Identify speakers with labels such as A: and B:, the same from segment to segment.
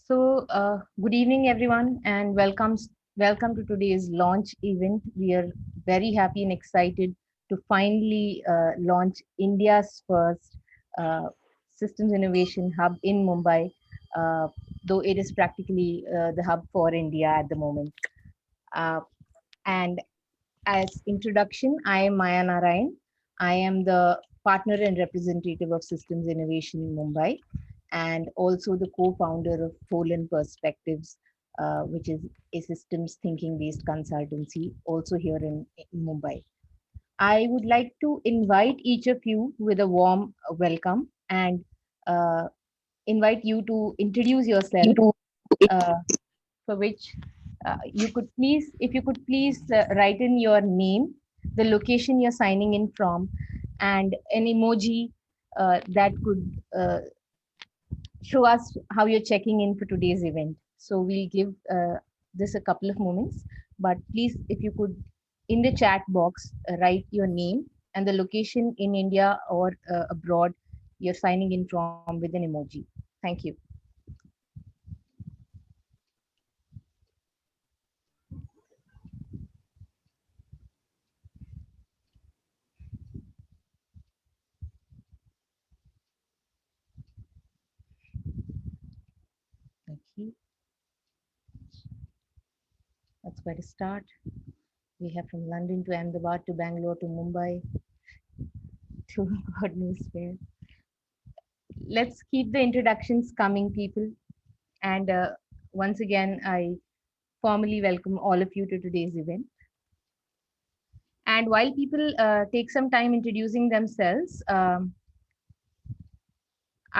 A: Good evening, everyone, and welcome to today's launch event. We are very happy and excited to finally launch India's first uh, systems innovation hub in Mumbai, uh, though it is practically the hub for India at the moment. Uh, and as introduction, I am Maya Narayan. I am the partner and representative of Systems Innovation in Mumbai and also the co-founder of Poland Perspectives, which is a systems thinking based consultancy also here in Mumbai. I would like to invite each of you with a warm welcome and uh, invite you to introduce yourself, uh, for which if you could please write in your name, the location you're signing in from, and an emoji that could show us how you're checking in for today's event. So we'll give this a couple of moments, but please, if you could, in the chat box, write your name and the location in India or abroad you're signing in from with an emoji. Thank you. Okay, that's where to start. We have from London to Ahmedabad to Bangalore to Mumbai to God knows where. Let's keep the introductions coming, people. And once again, I formally welcome all of you to today's event. And while people take some time introducing themselves, I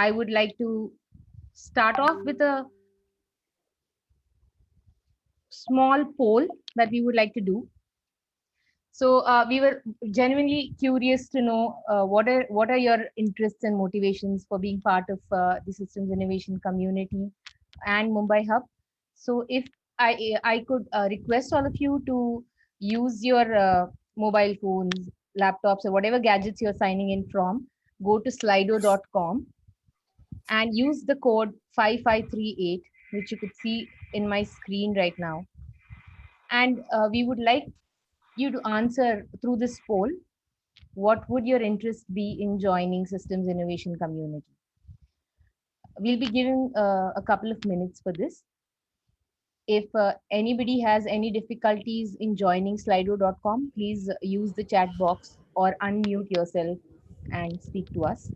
A: would like to start off with a small poll that we would like to do. So we were genuinely curious to know what are your interests and motivations for being part of the systems innovation community and Mumbai Hub. So if I could request all of you to use your mobile phones, laptops, or whatever gadgets you're signing in from, go to slido.com and use the code 5538, which you could see in my screen right now. And we would like you to answer through this poll, what would your interest be in joining systems innovation community? We'll be giving a couple of minutes for this. If anybody has any difficulties in joining slido.com, please use the chat box or unmute yourself and speak to us.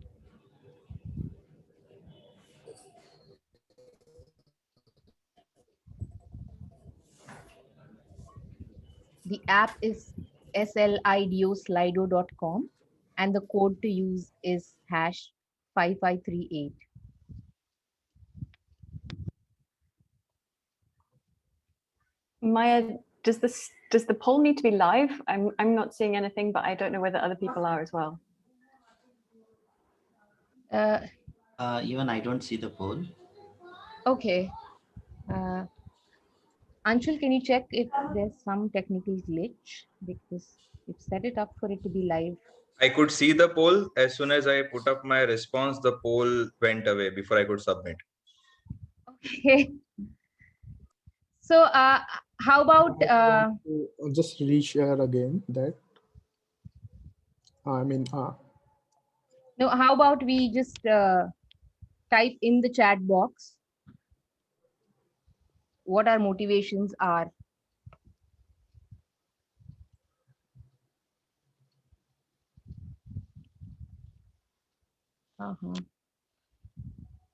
A: The app is slido.com and the code to use is hash 5538.
B: Maya, does the poll need to be live? I'm not seeing anything, but I don't know whether other people are as well.
C: Even I don't see the poll.
A: Okay. Anshul, can you check if there's some technical glitch? Because we've set it up for it to be live.
D: I could see the poll. As soon as I put up my response, the poll went away before I could submit.
A: Okay. So, how about
E: just reshare again that?
A: no? How about we just type in the chat box what our motivations are.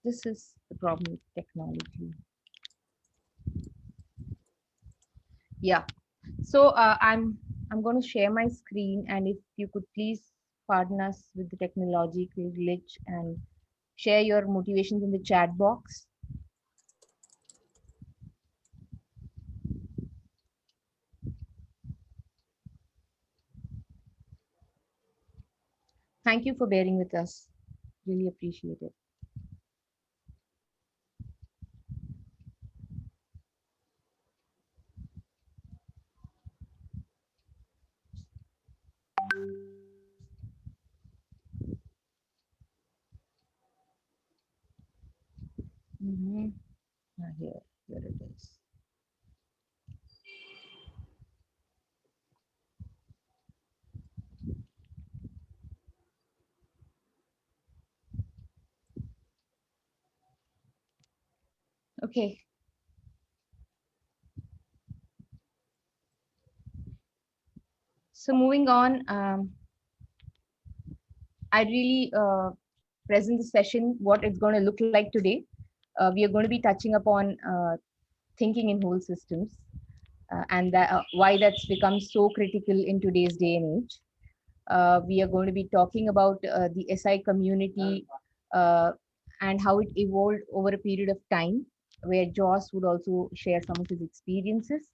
A: This is the problem with technology. Yeah. So I'm going to share my screen, and if you could please pardon us with the technological glitch and share your motivations in the chat box. Thank you for bearing with us. Really appreciate it. Here it is. Okay. So moving on, I really present the session, what it's going to look like today. We are going to be touching upon thinking in whole systems and why that's become so critical in today's day and age. We are going to be talking about the SI community and how it evolved over a period of time, where Joss would also share some of his experiences.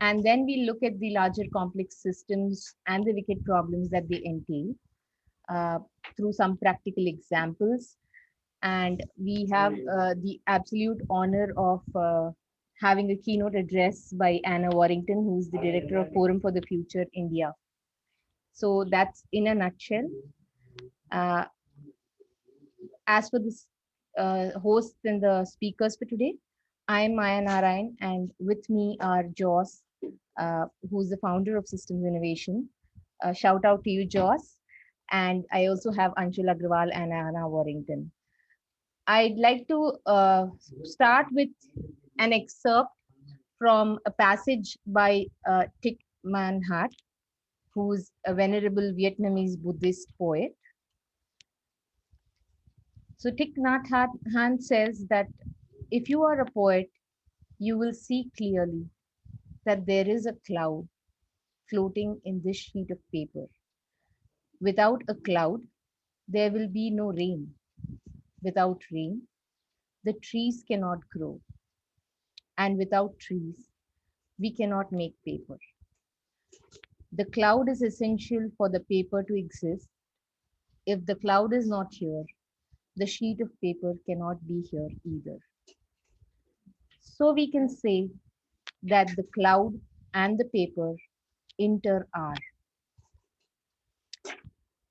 A: And then we look at the larger complex systems and the wicked problems that they entail uh, through some practical examples. And we have the absolute honor of having a keynote address by Anna Warrington, who's the director of Forum for the Future India. So that's in a nutshell. Uh, as for this hosts and the speakers for today, I'm Maya Narayan, and with me are Joss, who's the founder of Systems Innovation. Shout out to you, Joss. And I also have Anshul Agrawal and Anna Warrington. I'd like to start with an excerpt from a passage by Thich Nhat Hanh, who's a venerable Vietnamese Buddhist poet. So Thich Nhat Hanh says that if you are a poet, you will see clearly that there is a cloud floating in this sheet of paper. Without a cloud, there will be no rain. Without rain, the trees cannot grow. And without trees, we cannot make paper. The cloud is essential for the paper to exist. If the cloud is not here, the sheet of paper cannot be here either. So we can say that the cloud and the paper inter are.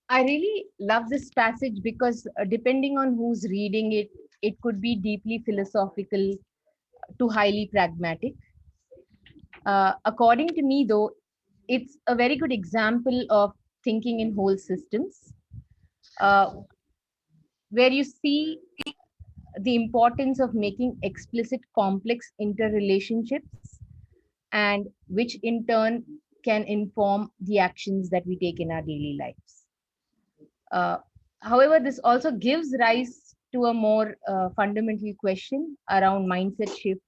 A: I really love this passage because depending on who's reading it, it could be deeply philosophical to highly pragmatic. According to me, though, it's a very good example of thinking in whole systems, uh, where you see the importance of making explicit complex interrelationships, and which in turn can inform the actions that we take in our daily lives. Uh, However, this also gives rise to a more fundamental question around mindset shift,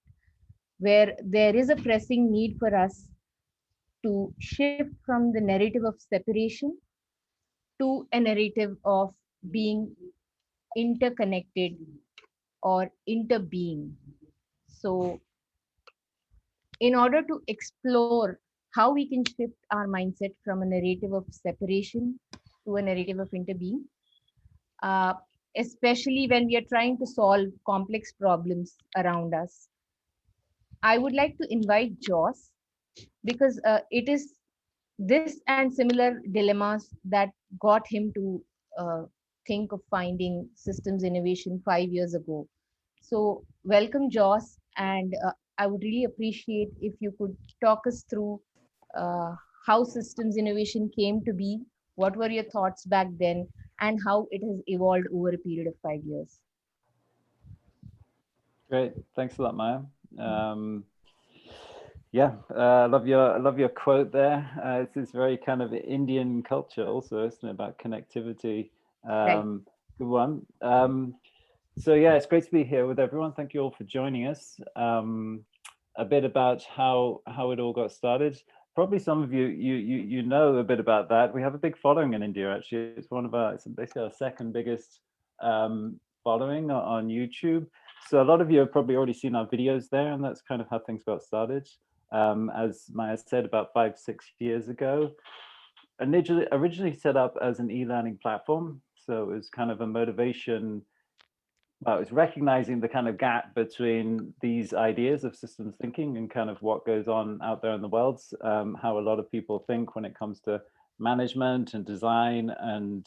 A: where there is a pressing need for us to shift from the narrative of separation to a narrative of being interconnected or interbeing. So, in order to explore how we can shift our mindset from a narrative of separation to a narrative of interbeing, uh, especially when we are trying to solve complex problems around us, I would like to invite Joss because it is this and similar dilemmas that got him to uh, think of finding systems innovation 5 years ago. So, welcome, Joss, and I would really appreciate if you could talk us through uh, how systems innovation came to be, what were your thoughts back then, and how it has evolved over a period of 5 years.
F: Great, thanks a lot, Maya. Yeah, love your quote there. It's this very kind of Indian culture, also, isn't it, about connectivity?
A: Right.
F: Good one. So yeah, it's great to be here with everyone. Thank you all for joining us. A bit about how it all got started. Probably some of you know a bit about that. We have a big following in India. Actually, it's it's basically our second biggest following on YouTube. So a lot of you have probably already seen our videos there, and that's kind of how things got started. As Maya said, about 5-6 years ago, originally set up as an e-learning platform. So it was kind of a motivation. Well, it's recognizing the kind of gap between these ideas of systems thinking and kind of what goes on out there in the world, how a lot of people think when it comes to management and design and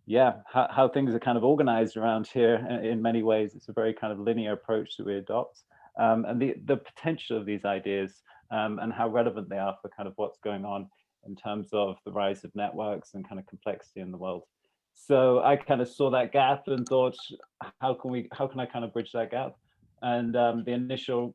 F: yeah, how things are kind of organized around here in many ways. It's a very kind of linear approach that we adopt, and the potential of these ideas, and how relevant they are for kind of what's going on in terms of the rise of networks and kind of complexity in the world. So I kind of saw that gap and thought, how can I kind of bridge that gap? And the initial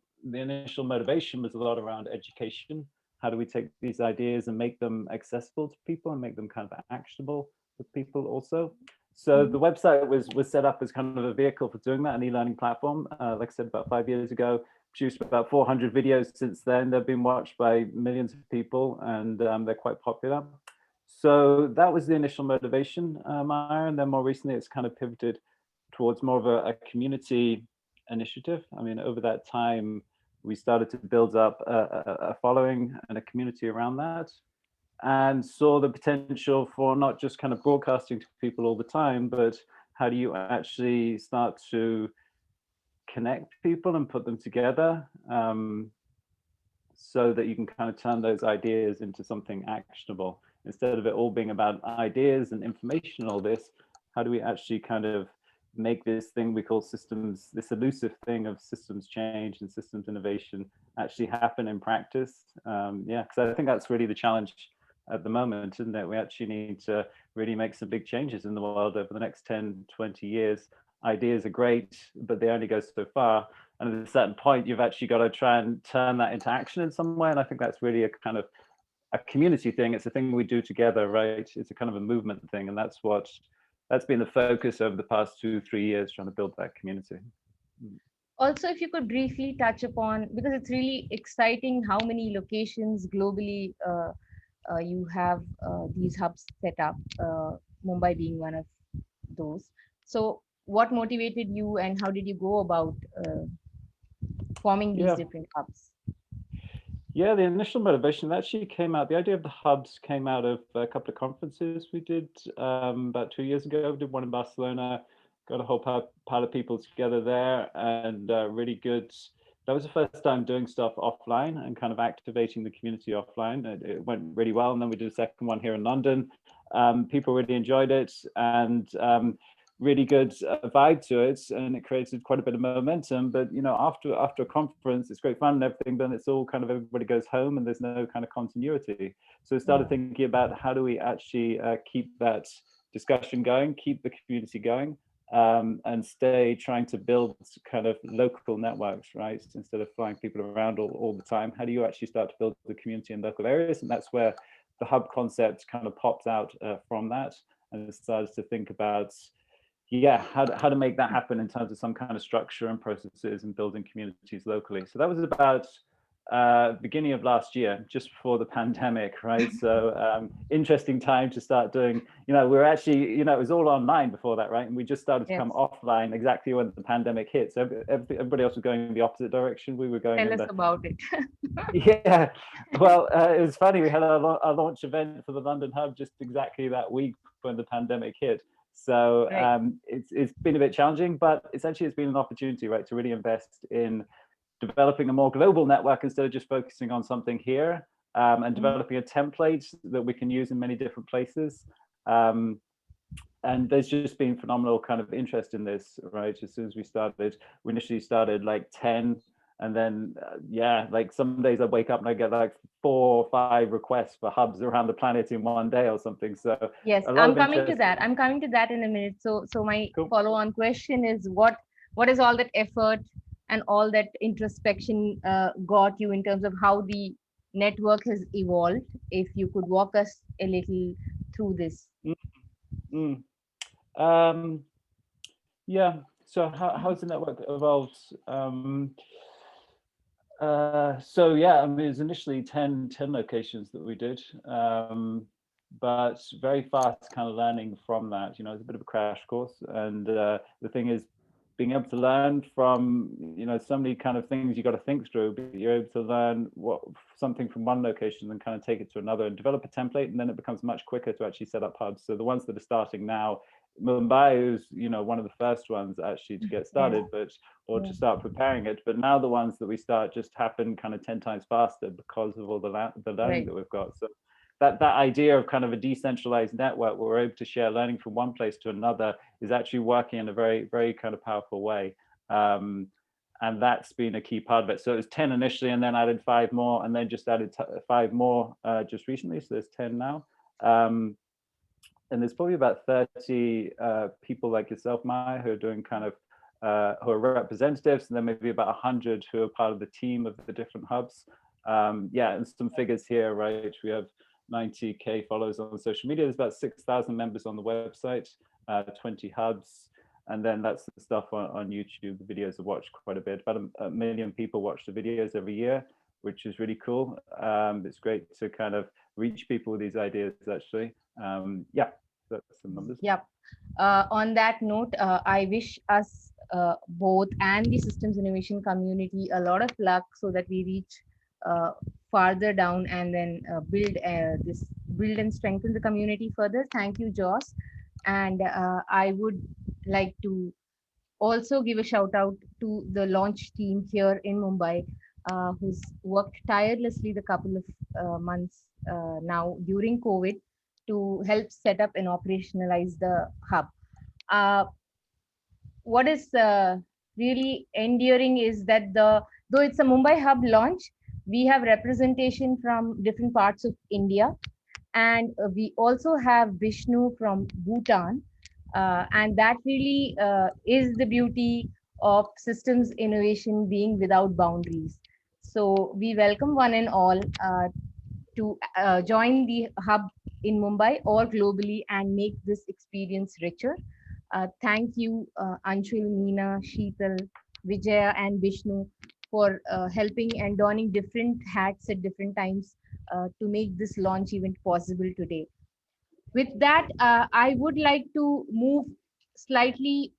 F: motivation was a lot around education. How do we take these ideas and make them accessible to people and make them kind of actionable with people also? So the website was set up as kind of a vehicle for doing that, an e-learning platform. Like I said, about 5 years ago, produced about 400 videos since then. They've been watched by millions of people, and they're quite popular. So that was the initial motivation, Maya, and then more recently it's kind of pivoted towards more of a community initiative. I mean, over that time, we started to build up a following and a community around that, and saw the potential for not just kind of broadcasting to people all the time, but how do you actually start to connect people and put them together, so that you can kind of turn those ideas into something actionable, instead of it all being about ideas and information and all this. How do we actually kind of make this thing we call systems, this elusive thing of systems change and systems innovation, actually happen in practice? Yeah, because I think that's really the challenge at the moment, isn't it? We actually need to really make some big changes in the world over the next 10, 20 years. Ideas are great, but they only go so far. And at a certain point, you've actually got to try and turn that into action in some way. And I think that's really a kind of a community thing. It's a thing we do together, right? It's a kind of a movement thing. And that's been the focus over the past 2-3 years, trying to build that community.
A: Also, if you could briefly touch upon, because it's really exciting how many locations globally you have these hubs set up, Mumbai being one of those. So what motivated you and how did you go about forming these different hubs?
F: Yeah, the initial motivation actually came out, the idea of the hubs came out of a couple of conferences we did about 2 years ago. We did one in Barcelona, got a whole pile of people together there, and really good. That was the first time doing stuff offline and kind of activating the community offline. It went really well. And then we did a second one here in London. People really enjoyed it, and really good vibe to it, and it created quite a bit of momentum. But you know, after a conference, it's great fun and everything, but it's all kind of, everybody goes home and there's no kind of continuity. So I started thinking about how do we actually keep that discussion going, keep the community going, and stay trying to build kind of local networks, right? Instead of flying people around all the time, how do you actually start to build the community in local areas? And that's where the hub concept kind of popped out from that, and started to think about, yeah, how to make that happen in terms of some kind of structure and processes and building communities locally. So that was about beginning of last year, just before the pandemic, right? So interesting time to start doing, you know, we're actually, you know, it was all online before that, right? And we just started to come offline exactly when the pandemic hit. So everybody else was going in the opposite direction. We were going
A: Tell us about it.
F: Yeah, well, it was funny. We had our launch event for the London Hub just exactly that week when the pandemic hit. So it's been a bit challenging, but essentially it's been an opportunity, right, to really invest in developing a more global network instead of just focusing on something here, and developing a template that we can use in many different places. And there's just been phenomenal kind of interest in this, right? As soon as we initially started like 10, and then yeah, like some days I wake up and I get like 4 or 5 requests for hubs around the planet in one day or something. So
A: yes, I'm coming to that. I'm coming to that in a minute. So my follow-on question is, what is all that effort and all that introspection got you in terms of how the network has evolved? If you could walk us a little through this.
F: Yeah, so how's the network evolved? So yeah, I mean, it was initially 10 locations that we did, but very fast kind of learning from that. You know, it's a bit of a crash course, and the thing is, being able to learn from, you know, so many kind of things you got to think through, but you're able to learn something from one location and kind of take it to another and develop a template, and then it becomes much quicker to actually set up hubs. So the ones that are starting now, Mumbai is, you know, one of the first ones actually to get started, or to start preparing it. But now the ones that we start just happen kind of 10 times faster because of all the learning that we've got. So that idea of kind of a decentralized network where we're able to share learning from one place to another is actually working in a very, very kind of powerful way. And that's been a key part of it. So it was 10 initially, and then added 5 more, and then just added 5 more just recently. So there's 10 now. And there's probably about 30 people like yourself, Maya, who are doing kind of, who are representatives, and then maybe about 100 who are part of the team of the different hubs. Yeah, and some figures here, right? We have 90K followers on social media. There's about 6,000 members on the website, 20 hubs. And then that's the stuff on YouTube. The videos are watched quite a bit. About a million people watch the videos every year, which is really cool. It's great to kind of reach people with these ideas, actually. Yeah, that's some numbers.
A: Yep. On that note, I wish us both and the systems innovation community a lot of luck so that we reach farther down and then build and strengthen the community further. Thank you, Joss. And I would like to also give a shout out to the launch team here in Mumbai, who's worked tirelessly the couple of months now during COVID to help set up and operationalize the hub. Uh, what is really endearing is that though it's a Mumbai hub launch, we have representation from different parts of India, and we also have Vishnu from Bhutan, and that really is the beauty of systems innovation being without boundaries. So we welcome one and all to join the hub in Mumbai or globally and make this experience richer. Thank you, Anshul, Meena, Sheetal, Vijaya, and Vishnu for helping and donning different hats at different times to make this launch event possible today. With that, I would like to move slightly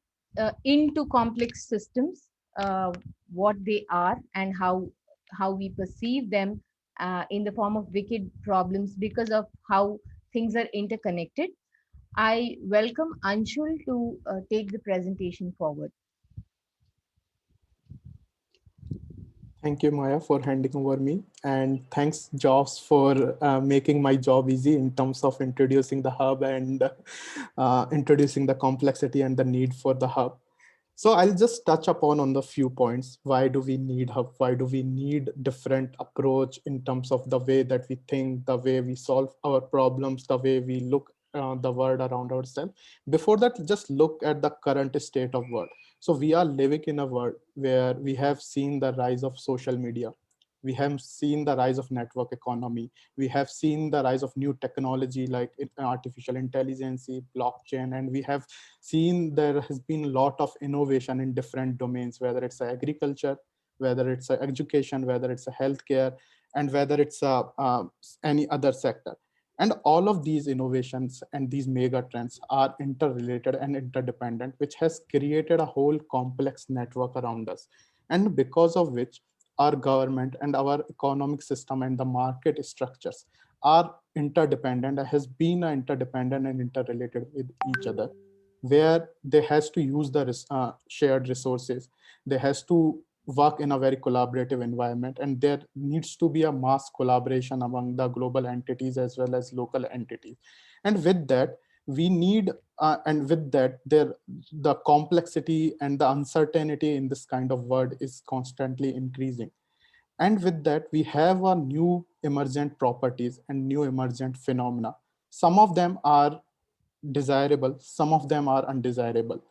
A: into complex systems, what they are and how we perceive them in the form of wicked problems because of how things are interconnected. I welcome Anshul to take the presentation forward.
E: Thank you, Maya, for handing over me. And thanks, Joss, for making my job easy in terms of introducing the hub and introducing the complexity and the need for the hub. So I'll just touch upon on the few points. Why do we need hub? Why do we need different approach in terms of the way that we think, the way we solve our problems, the way we look the world around ourselves? Before that, just look at the current state of world. So we are living in a world where we have seen the rise of social media. We have seen the rise of network economy. We have seen the rise of new technology like artificial intelligence, blockchain, and we have seen there has been a lot of innovation in different domains, whether it's agriculture, whether it's education, whether it's healthcare, and whether it's any other sector. And all of these innovations and these mega trends are interrelated and interdependent, which has created a whole complex network around us. And because of which our government and our economic system and the market structures are interdependent, has been interdependent and interrelated with each other, where they has to use the shared resources. They has to work in a very collaborative environment, and there needs to be a mass collaboration among the global entities as well as local entities. And with that, we need, and with that, the complexity and the uncertainty in this kind of world is constantly increasing. And with that, we have a new emergent properties and new emergent phenomena. Some of them are desirable, some of them are undesirable.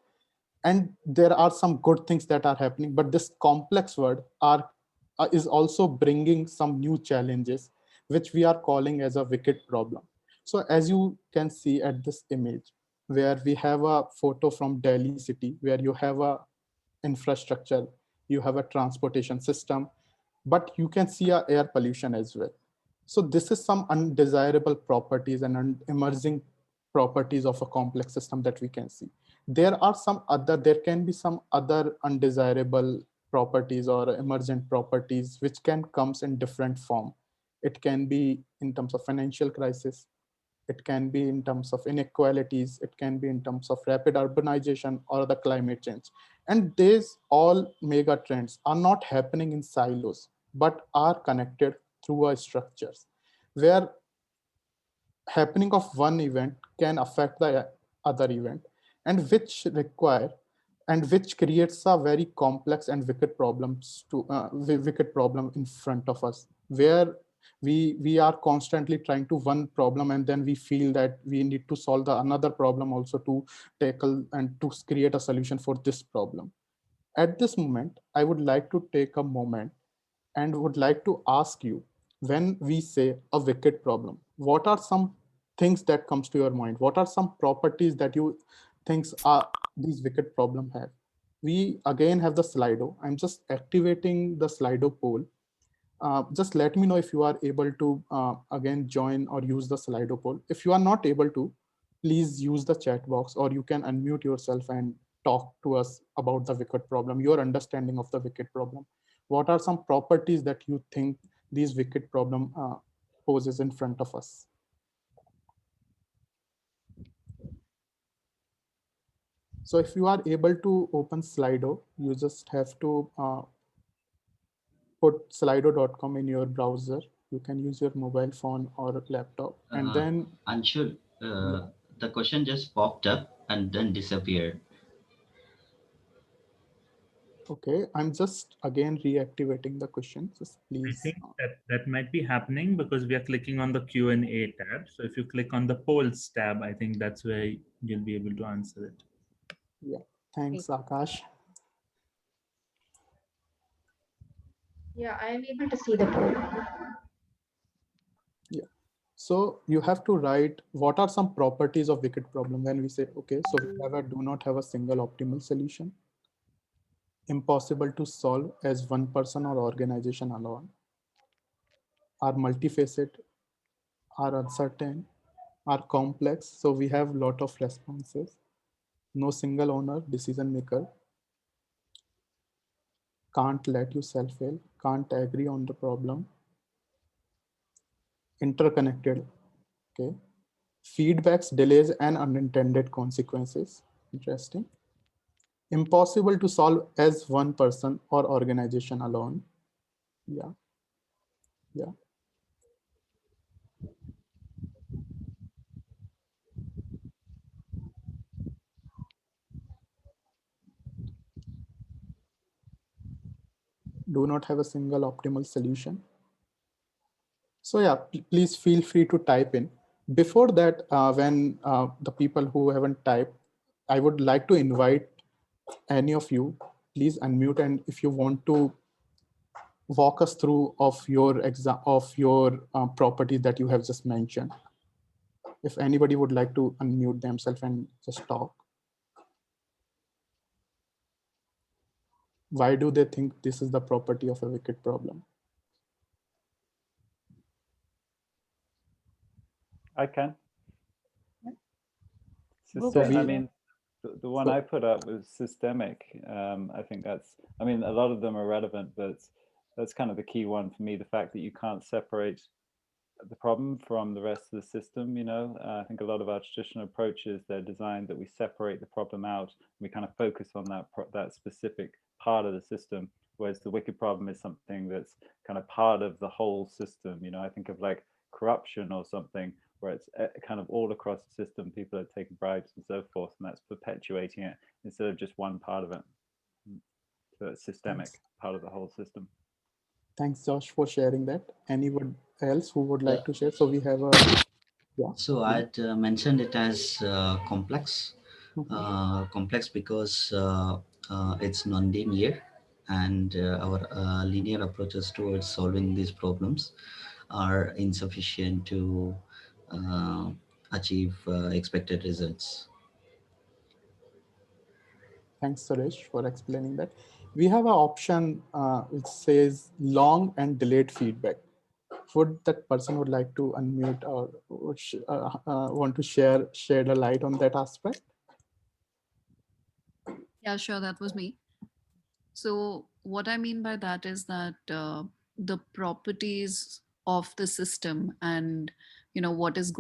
E: And there are some good things that are happening, but this complex world is also bringing some new challenges, which we are calling as a wicked problem. So as you can see at this image, where we have a photo from Delhi city, where you have a infrastructure, you have a transportation system, but you can see a air pollution as well. So this is some undesirable properties and emerging properties of a complex system that we can see. There can be some other undesirable properties or emergent properties which can comes in different form. It can be in terms of financial crisis. It can be in terms of inequalities. It can be in terms of rapid urbanization or the climate change. And these all mega trends are not happening in silos, but are connected through our structures, where happening of one event can affect the other event, and which creates a very complex and wicked problem in front of us, where we are constantly trying to one problem, and then we feel that we need to solve the another problem also to tackle and to create a solution for this problem. At this moment, I would like to take a moment and would like to ask you, when we say a wicked problem, what are some things that comes to your mind? What are some properties that you thinks are these wicked problem have? We again have the Slido. I'm just activating the Slido poll. Just let me know if you are able to again join or use the Slido poll. If you are not able to, please use the chat box, or you can unmute yourself and talk to us about the wicked problem, your understanding of the wicked problem. What are some properties that you think these wicked problem poses in front of us? So if you are able to open Slido, you just have to put slido.com in your browser. You can use your mobile phone or laptop, and then
C: Anshul, the question just popped up and then disappeared.
E: okay, I'm just again reactivating the question. Just
G: I
E: please.
G: think that might be happening because we are clicking on the Q&A tab. So if you click on the polls tab, I think that's where you'll be able to answer it.
E: Yeah, thanks, Akash.
A: Yeah, I am able to see the poll.
E: Yeah. So you have to write what are some properties of wicked problem. When we say, okay, so we do not have a single optimal solution, impossible to solve as one person or organization alone, are multifaceted, are uncertain, are complex. So we have a lot of responses. No single owner, decision maker, can't let you self-fail, can't agree on the problem, interconnected, okay, feedbacks, delays, and unintended consequences. Interesting. Impossible to solve as one person or organization alone. Yeah. Yeah. Do not have a single optimal solution. So yeah, please feel free to type in. Before that, when the people who haven't typed, I would like to invite any of you, please unmute, and if you want to walk us through of your property that you have just mentioned. If anybody would like to unmute themselves and just talk. Why do they think this is the property of a wicked problem?
F: I can.
A: Go
F: I
A: ahead.
F: mean, the one I put up was systemic. I think that's, I mean, a lot of them are relevant, but that's kind of the key one for me. The fact that you can't separate the problem from the rest of the system, you know. I think a lot of our traditional approaches, they're designed that we separate the problem out. We kind of focus on that specific part of the system, whereas the wicked problem is something that's kind of part of the whole system. You know, I think of like corruption or something, where it's kind of all across the system, people are taking bribes and so forth, and that's perpetuating it instead of just one part of it. So it's systemic, part of the whole system.
E: Thanks, Josh, for sharing that. Anyone else who would like to share? So we have a, yeah.
C: So I'd mentioned it as complex. Complex because it's non-linear, and our linear approaches towards solving these problems are insufficient to achieve expected results.
E: Thanks, Suresh, for explaining that. We have an option which says long and delayed feedback. Would that person would like to unmute or want to share the light on that aspect?
H: Yeah, sure, that was me. So what I mean by that is that the properties of the system and what it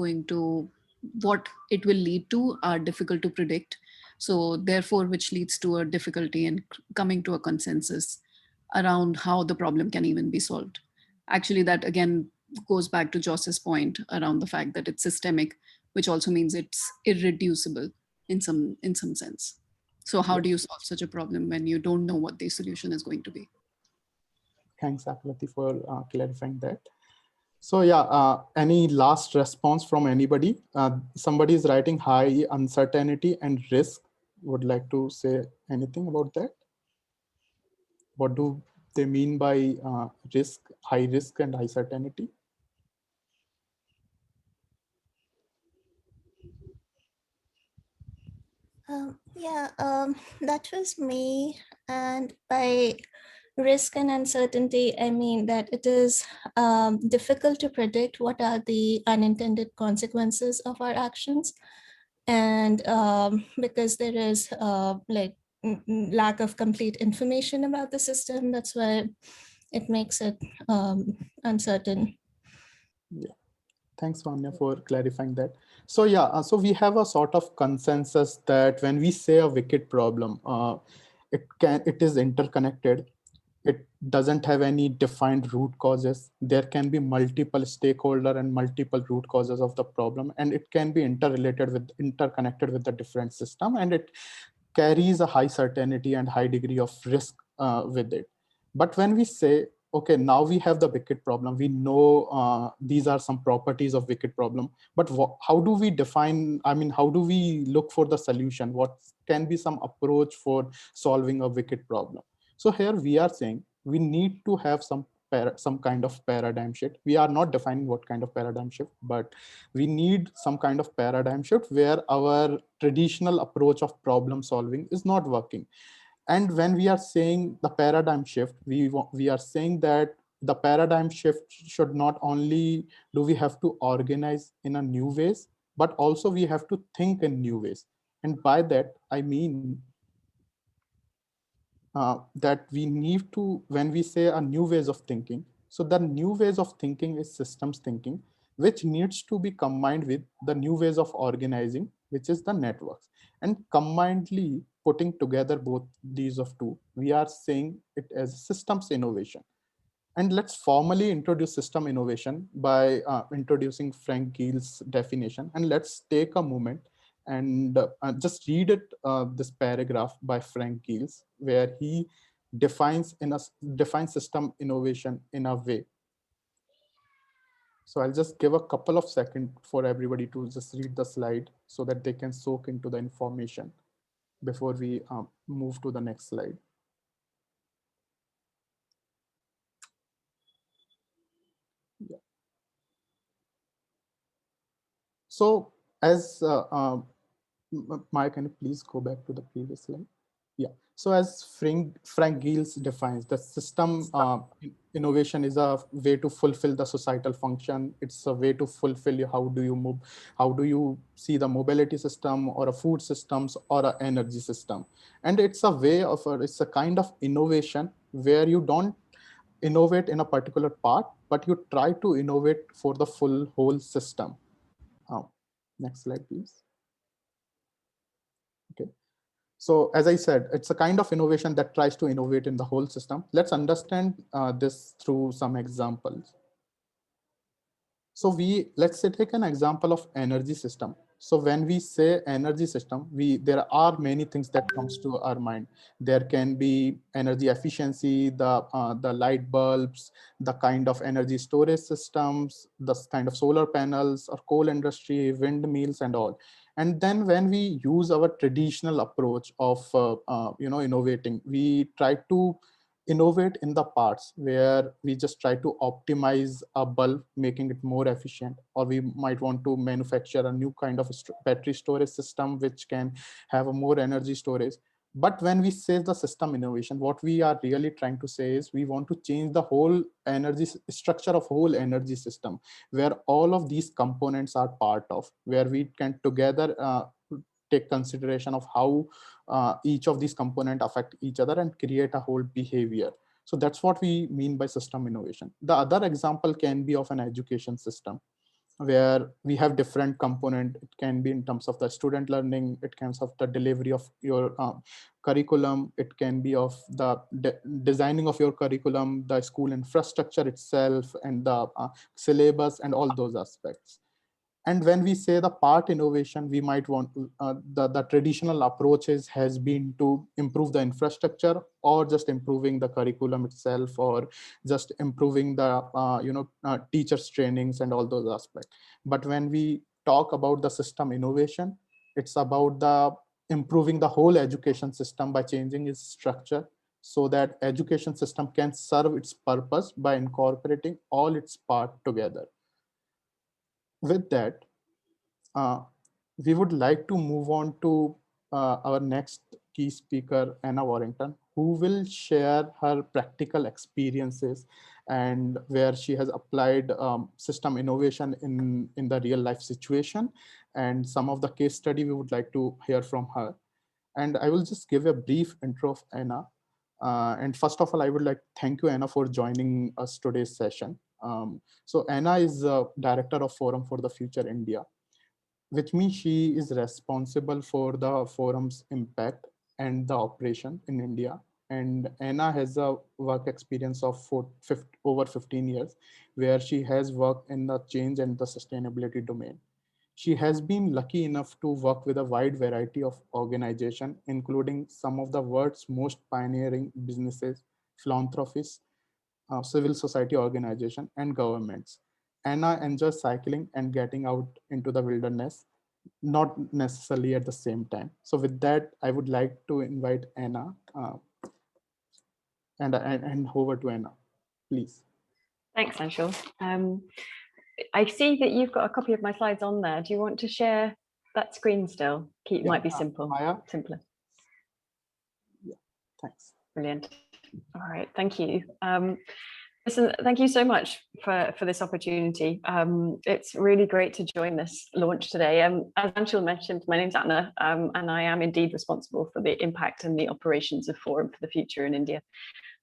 H: will lead to are difficult to predict. So therefore, which leads to a difficulty in coming to a consensus around how the problem can even be solved. Actually, that again goes back to Joss's point around the fact that it's systemic, which also means it's irreducible in some sense. So how do you solve such a problem when you don't know what the solution is going to be?
E: Thanks, Aklati, for clarifying that. So yeah, any last response from anybody? Somebody is writing high uncertainty and risk. Would like to say anything about that? What do they mean by risk, high risk and high certainty?
I: That was me. And by risk and uncertainty, I mean that it is difficult to predict what are the unintended consequences of our actions. And because there is lack of complete information about the system, that's why it makes it uncertain.
E: Yeah. Thanks, Vanya, for clarifying that. So yeah, so we have a sort of consensus that when we say a wicked problem, it is interconnected. It doesn't have any defined root causes. There can be multiple stakeholder and multiple root causes of the problem, and it can be interconnected with the different system, and it carries a high certainty and high degree of risk with it. But when we say, okay, now we have the wicked problem, we know these are some properties of wicked problem, but how do we define, I mean, how do we look for the solution? What can be some approach for solving a wicked problem? So here we are saying we need to have some kind of paradigm shift. We are not defining what kind of paradigm shift, but we need some kind of paradigm shift where our traditional approach of problem solving is not working. And when we are saying the paradigm shift, we are saying that the paradigm shift should not only do we have to organize in a new ways, but also we have to think in new ways. And by that, I mean that we need to, when we say a new ways of thinking, so the new ways of thinking is systems thinking, which needs to be combined with the new ways of organizing, which is the networks. And combinedly putting together both these of two, we are saying it as systems innovation. And let's formally introduce system innovation by introducing Frank Gill's definition. And let's take a moment and just read it, this paragraph by Frank Gills, where he defines system innovation in a way. So I'll just give a couple of seconds for everybody to just read the slide so that they can soak into the information before we move to the next slide. Yeah. So as Maya, can you please go back to the previous slide? Yeah. So as Frank Gills defines, the system innovation is a way to fulfill the societal function. It's a way to fulfill how do you move, how do you see the mobility system or a food systems or an energy system. And it's a way of, it's a kind of innovation where you don't innovate in a particular part, but you try to innovate for the whole system. Next slide, please. Okay. So as I said, it's a kind of innovation that tries to innovate in the whole system. Let's understand this through some examples. So let's say take an example of energy system. So when we say energy system, there are many things that comes to our mind. There can be energy efficiency, the light bulbs, the kind of energy storage systems, the kind of solar panels or coal industry, windmills and all. And then when we use our traditional approach of innovating, we try to innovate in the parts where we just try to optimize a bulb, making it more efficient, or we might want to manufacture a new kind of battery storage system which can have a more energy storage. But when we say the system innovation, what we are really trying to say is we want to change the whole energy structure of whole energy system, where all of these components are part of, where we can together take consideration of how each of these components affect each other and create a whole behavior. So that's what we mean by system innovation. The other example can be of an education system. where we have different component. It can be in terms of the student learning, it can be of the delivery of your curriculum, it can be of the designing of your curriculum, the school infrastructure itself, and the syllabus and all those aspects. And when we say the part innovation, we might want the traditional approaches has been to improve the infrastructure, or just improving the curriculum itself, or just improving the teachers trainings and all those aspects. But when we talk about the system innovation, it's about the improving the whole education system by changing its structure, so that education system can serve its purpose by incorporating all its part together. With that, we would like to move on to our next key speaker, Anna Warrington, who will share her practical experiences and where she has applied system innovation in the real life situation, and some of the case study we would like to hear from her. And I will just give a brief intro of Anna. And first of all, I would like to thank you, Anna, for joining us today's session. So Anna is Director of Forum for the Future India, which means she is responsible for the forum's impact and the operation in India. And Anna has a work experience of over 15 years, where she has worked in the change and the sustainability domain. She has been lucky enough to work with a wide variety of organizations, including some of the world's most pioneering businesses, philanthropists, civil society organizations, and governments. Anna enjoys cycling and getting out into the wilderness, not necessarily at the same time. So with that, I would like to invite Anna and over to Anna, please.
B: Thanks, Anshul. I see that you've got a copy of my slides on there. Do you want to share that screen still? Might be simpler.
E: Yeah, thanks.
B: Brilliant. All right, thank you. Listen, thank you so much for this opportunity. It's really great to join this launch today. As Anshul mentioned, my name's Anna, and I am indeed responsible for the impact and the operations of Forum for the Future in India.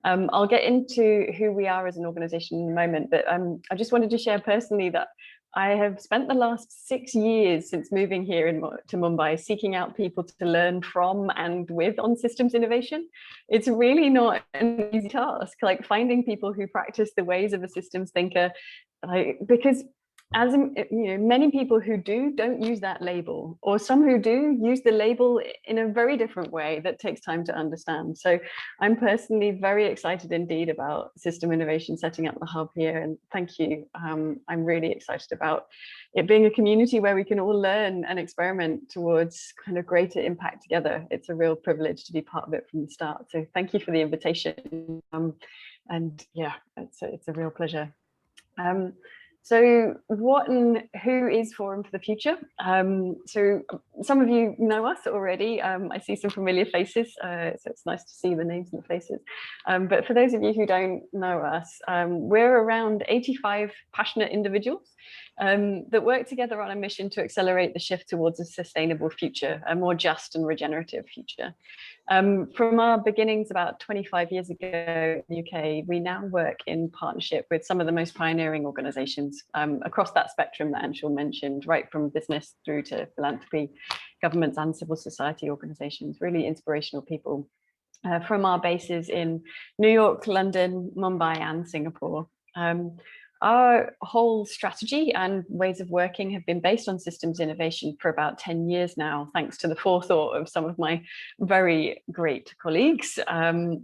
B: I'll get into who we are as an organization in a moment, but I just wanted to share personally that I have spent the last 6 years since moving here to Mumbai seeking out people to learn from and with on systems innovation. It's really not an easy task, like finding people who practice the ways of a systems thinker, because as many people who don't use that label, or some who do use the label in a very different way that takes time to understand. So I'm personally very excited indeed about system innovation, setting up the hub here, and thank you. I'm really excited about it being a community where we can all learn and experiment towards kind of greater impact together. It's a real privilege to be part of it from the start. So thank you for the invitation. And yeah, it's a real pleasure. So what and who is Forum for the Future? So some of you know us already. I see some familiar faces, so it's nice to see the names and the faces. But for those of you who don't know us, we're around 85 passionate individuals that work together on a mission to accelerate the shift towards a sustainable future, a more just and regenerative future. From our beginnings about 25 years ago in the UK, we now work in partnership with some of the most pioneering organisations across that spectrum that Anshul mentioned, right from business through to philanthropy, governments and civil society organisations, really inspirational people from our bases in New York, London, Mumbai and Singapore. Our whole strategy and ways of working have been based on systems innovation for about 10 years now, thanks to the forethought of some of my very great colleagues. And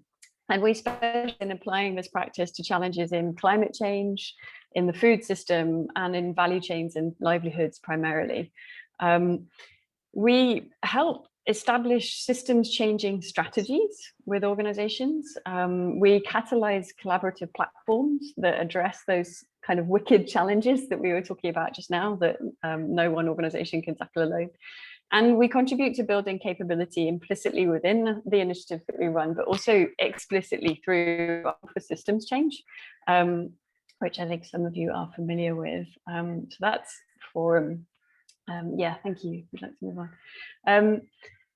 B: we specialize in applying this practice to challenges in climate change, in the food system, and in value chains and livelihoods primarily. We help establish systems changing strategies with organizations. We catalyze collaborative platforms that address those kind of wicked challenges that we were talking about just now that no one organization can tackle alone. And we contribute to building capability implicitly within the initiatives that we run, but also explicitly through for systems change, which I think some of you are familiar with. So that's Forum. Yeah, thank you. We'd like to move on.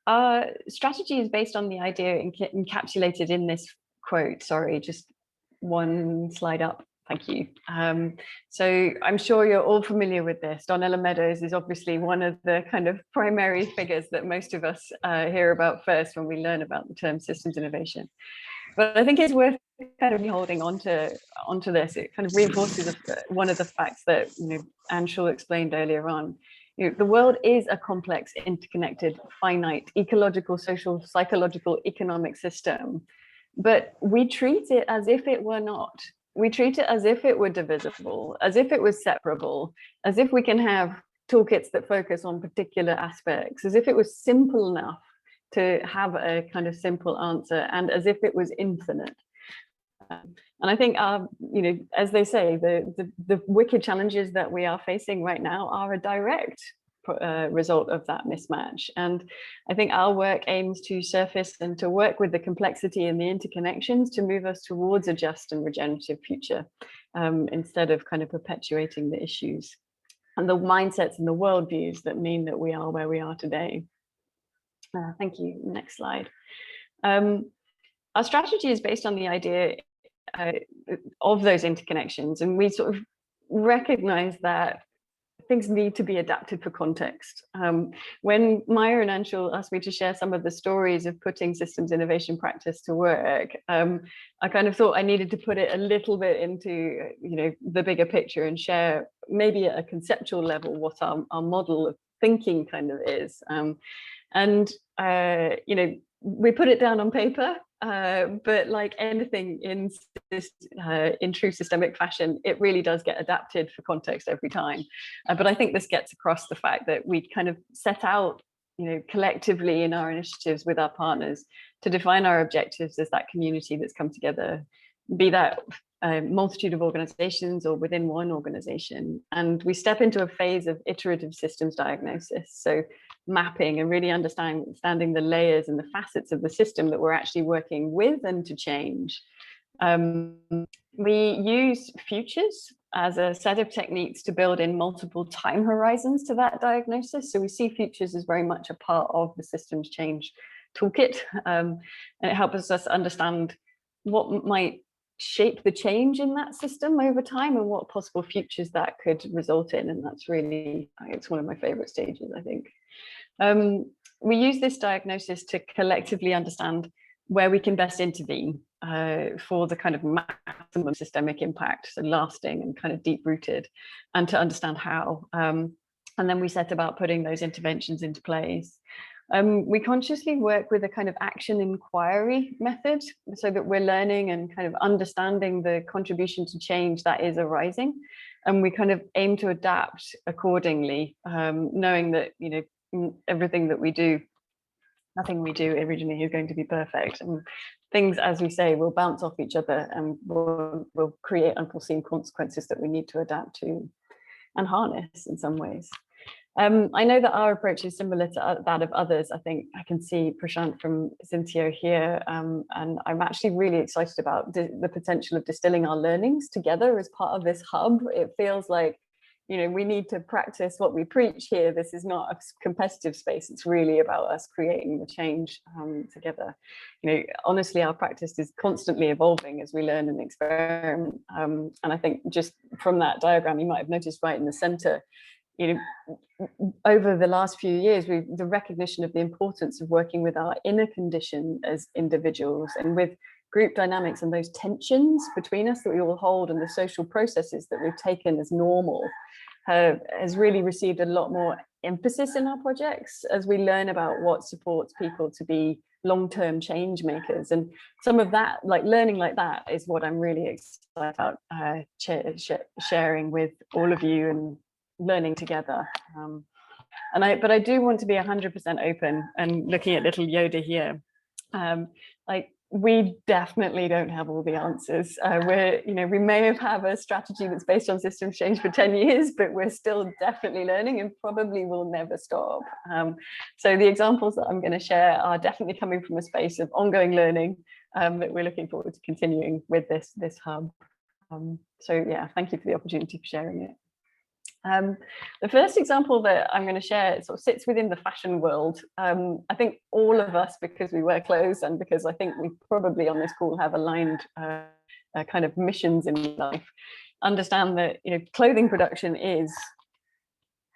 B: Our strategy is based on the idea encapsulated in this quote. Sorry, just one slide up. Thank you. So I'm sure you're all familiar with this. Donella Meadows is obviously one of the kind of primary figures that most of us hear about first when we learn about the term systems innovation. But I think it's worth kind of holding onto this. It kind of reinforces one of the facts that Anshul explained earlier on. The world is a complex, interconnected, finite, ecological, social, psychological, economic system. But we treat it as if it were not. We treat it as if it were divisible, as if it was separable, as if we can have toolkits that focus on particular aspects, as if it was simple enough to have a kind of simple answer, and as if it was infinite. And I think, as they say, the wicked challenges that we are facing right now are a direct result of that mismatch. And I think our work aims to surface and to work with the complexity and the interconnections to move us towards a just and regenerative future, instead of kind of perpetuating the issues and the mindsets and the worldviews that mean that we are where we are today. Thank you. Next slide. Our strategy is based on the idea of those interconnections, and we sort of recognize that things need to be adapted for context. When Maya and Anshul asked me to share some of the stories of putting systems innovation practice to work, I kind of thought I needed to put it a little bit into the bigger picture and share maybe at a conceptual level what our model of thinking kind of is. We put it down on paper, but like anything in this in true systemic fashion, it really does get adapted for context every time. But I think this gets across the fact that we kind of set out, collectively in our initiatives with our partners to define our objectives as that community that's come together, be that a multitude of organizations or within one organization. And we step into a phase of iterative systems diagnosis. So mapping and really understanding the layers and the facets of the system that we're actually working with and to change. We use futures as a set of techniques to build in multiple time horizons to that diagnosis. So we see futures as very much a part of the systems change toolkit. And it helps us understand what might shape the change in that system over time and what possible futures that could result in. And that's really, it's one of my favorite stages, I think. We use this diagnosis to collectively understand where we can best intervene for the kind of maximum systemic impact, so lasting and kind of deep rooted, and to understand how. And then we set about putting those interventions into place. We consciously work with a kind of action inquiry method so that we're learning and kind of understanding the contribution to change that is arising. And we kind of aim to adapt accordingly, knowing that, everything that we do, nothing we do originally is going to be perfect. And things, as we say, will bounce off each other and will create unforeseen consequences that we need to adapt to and harness in some ways. I know that our approach is similar to that of others. I think I can see Prashant from Cynthia here, and I'm actually really excited about the potential of distilling our learnings together as part of this hub. It feels like, we need to practice what we preach here. This is not a competitive space. It's really about us creating the change together. Honestly, our practice is constantly evolving as we learn and experiment. And I think just from that diagram, you might have noticed right in the center, over the last few years, the recognition of the importance of working with our inner condition as individuals and with group dynamics and those tensions between us that we all hold and the social processes that we've taken as normal has really received a lot more emphasis in our projects as we learn about what supports people to be long-term change makers. And some of that, like learning like that, is what I'm really excited about sharing with all of you and learning together. But I do want to be 100% open and looking at little Yoda here. We definitely don't have all the answers. We may have a strategy that's based on systems change for 10 years, but we're still definitely learning and probably will never stop. So the examples that I'm going to share are definitely coming from a space of ongoing learning that we're looking forward to continuing with this hub. So yeah, thank you for the opportunity for sharing it. The first example that I'm going to share sort of sits within the fashion world. I think all of us, because we wear clothes and because I think we probably on this call have aligned kind of missions in life, understand that clothing production is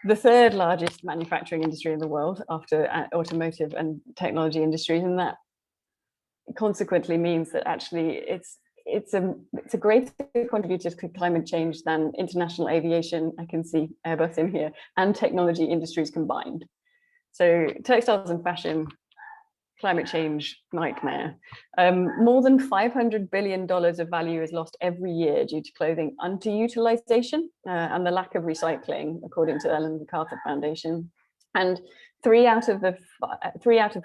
B: the third largest manufacturing industry in the world after automotive and technology industries, and that consequently means that actually it's a greater contributor to climate change than international aviation, I can see Airbus in here, and technology industries combined. So textiles and fashion, climate change nightmare. More than $500 billion of value is lost every year due to clothing underutilization and the lack of recycling, according to Ellen MacArthur Foundation. And 3 out of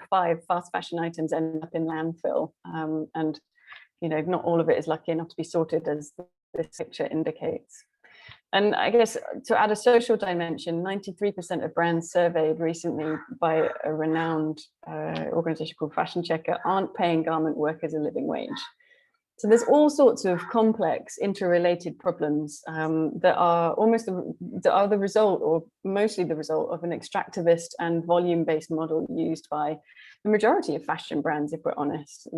B: 5 fast fashion items end up in landfill. And not all of it is lucky enough to be sorted, as this picture indicates. And I guess to add a social dimension, 93% of brands surveyed recently by a renowned organization called Fashion Checker aren't paying garment workers a living wage. So there's all sorts of complex interrelated problems that are the result, or mostly the result, of an extractivist and volume-based model used by the majority of fashion brands, if we're honest.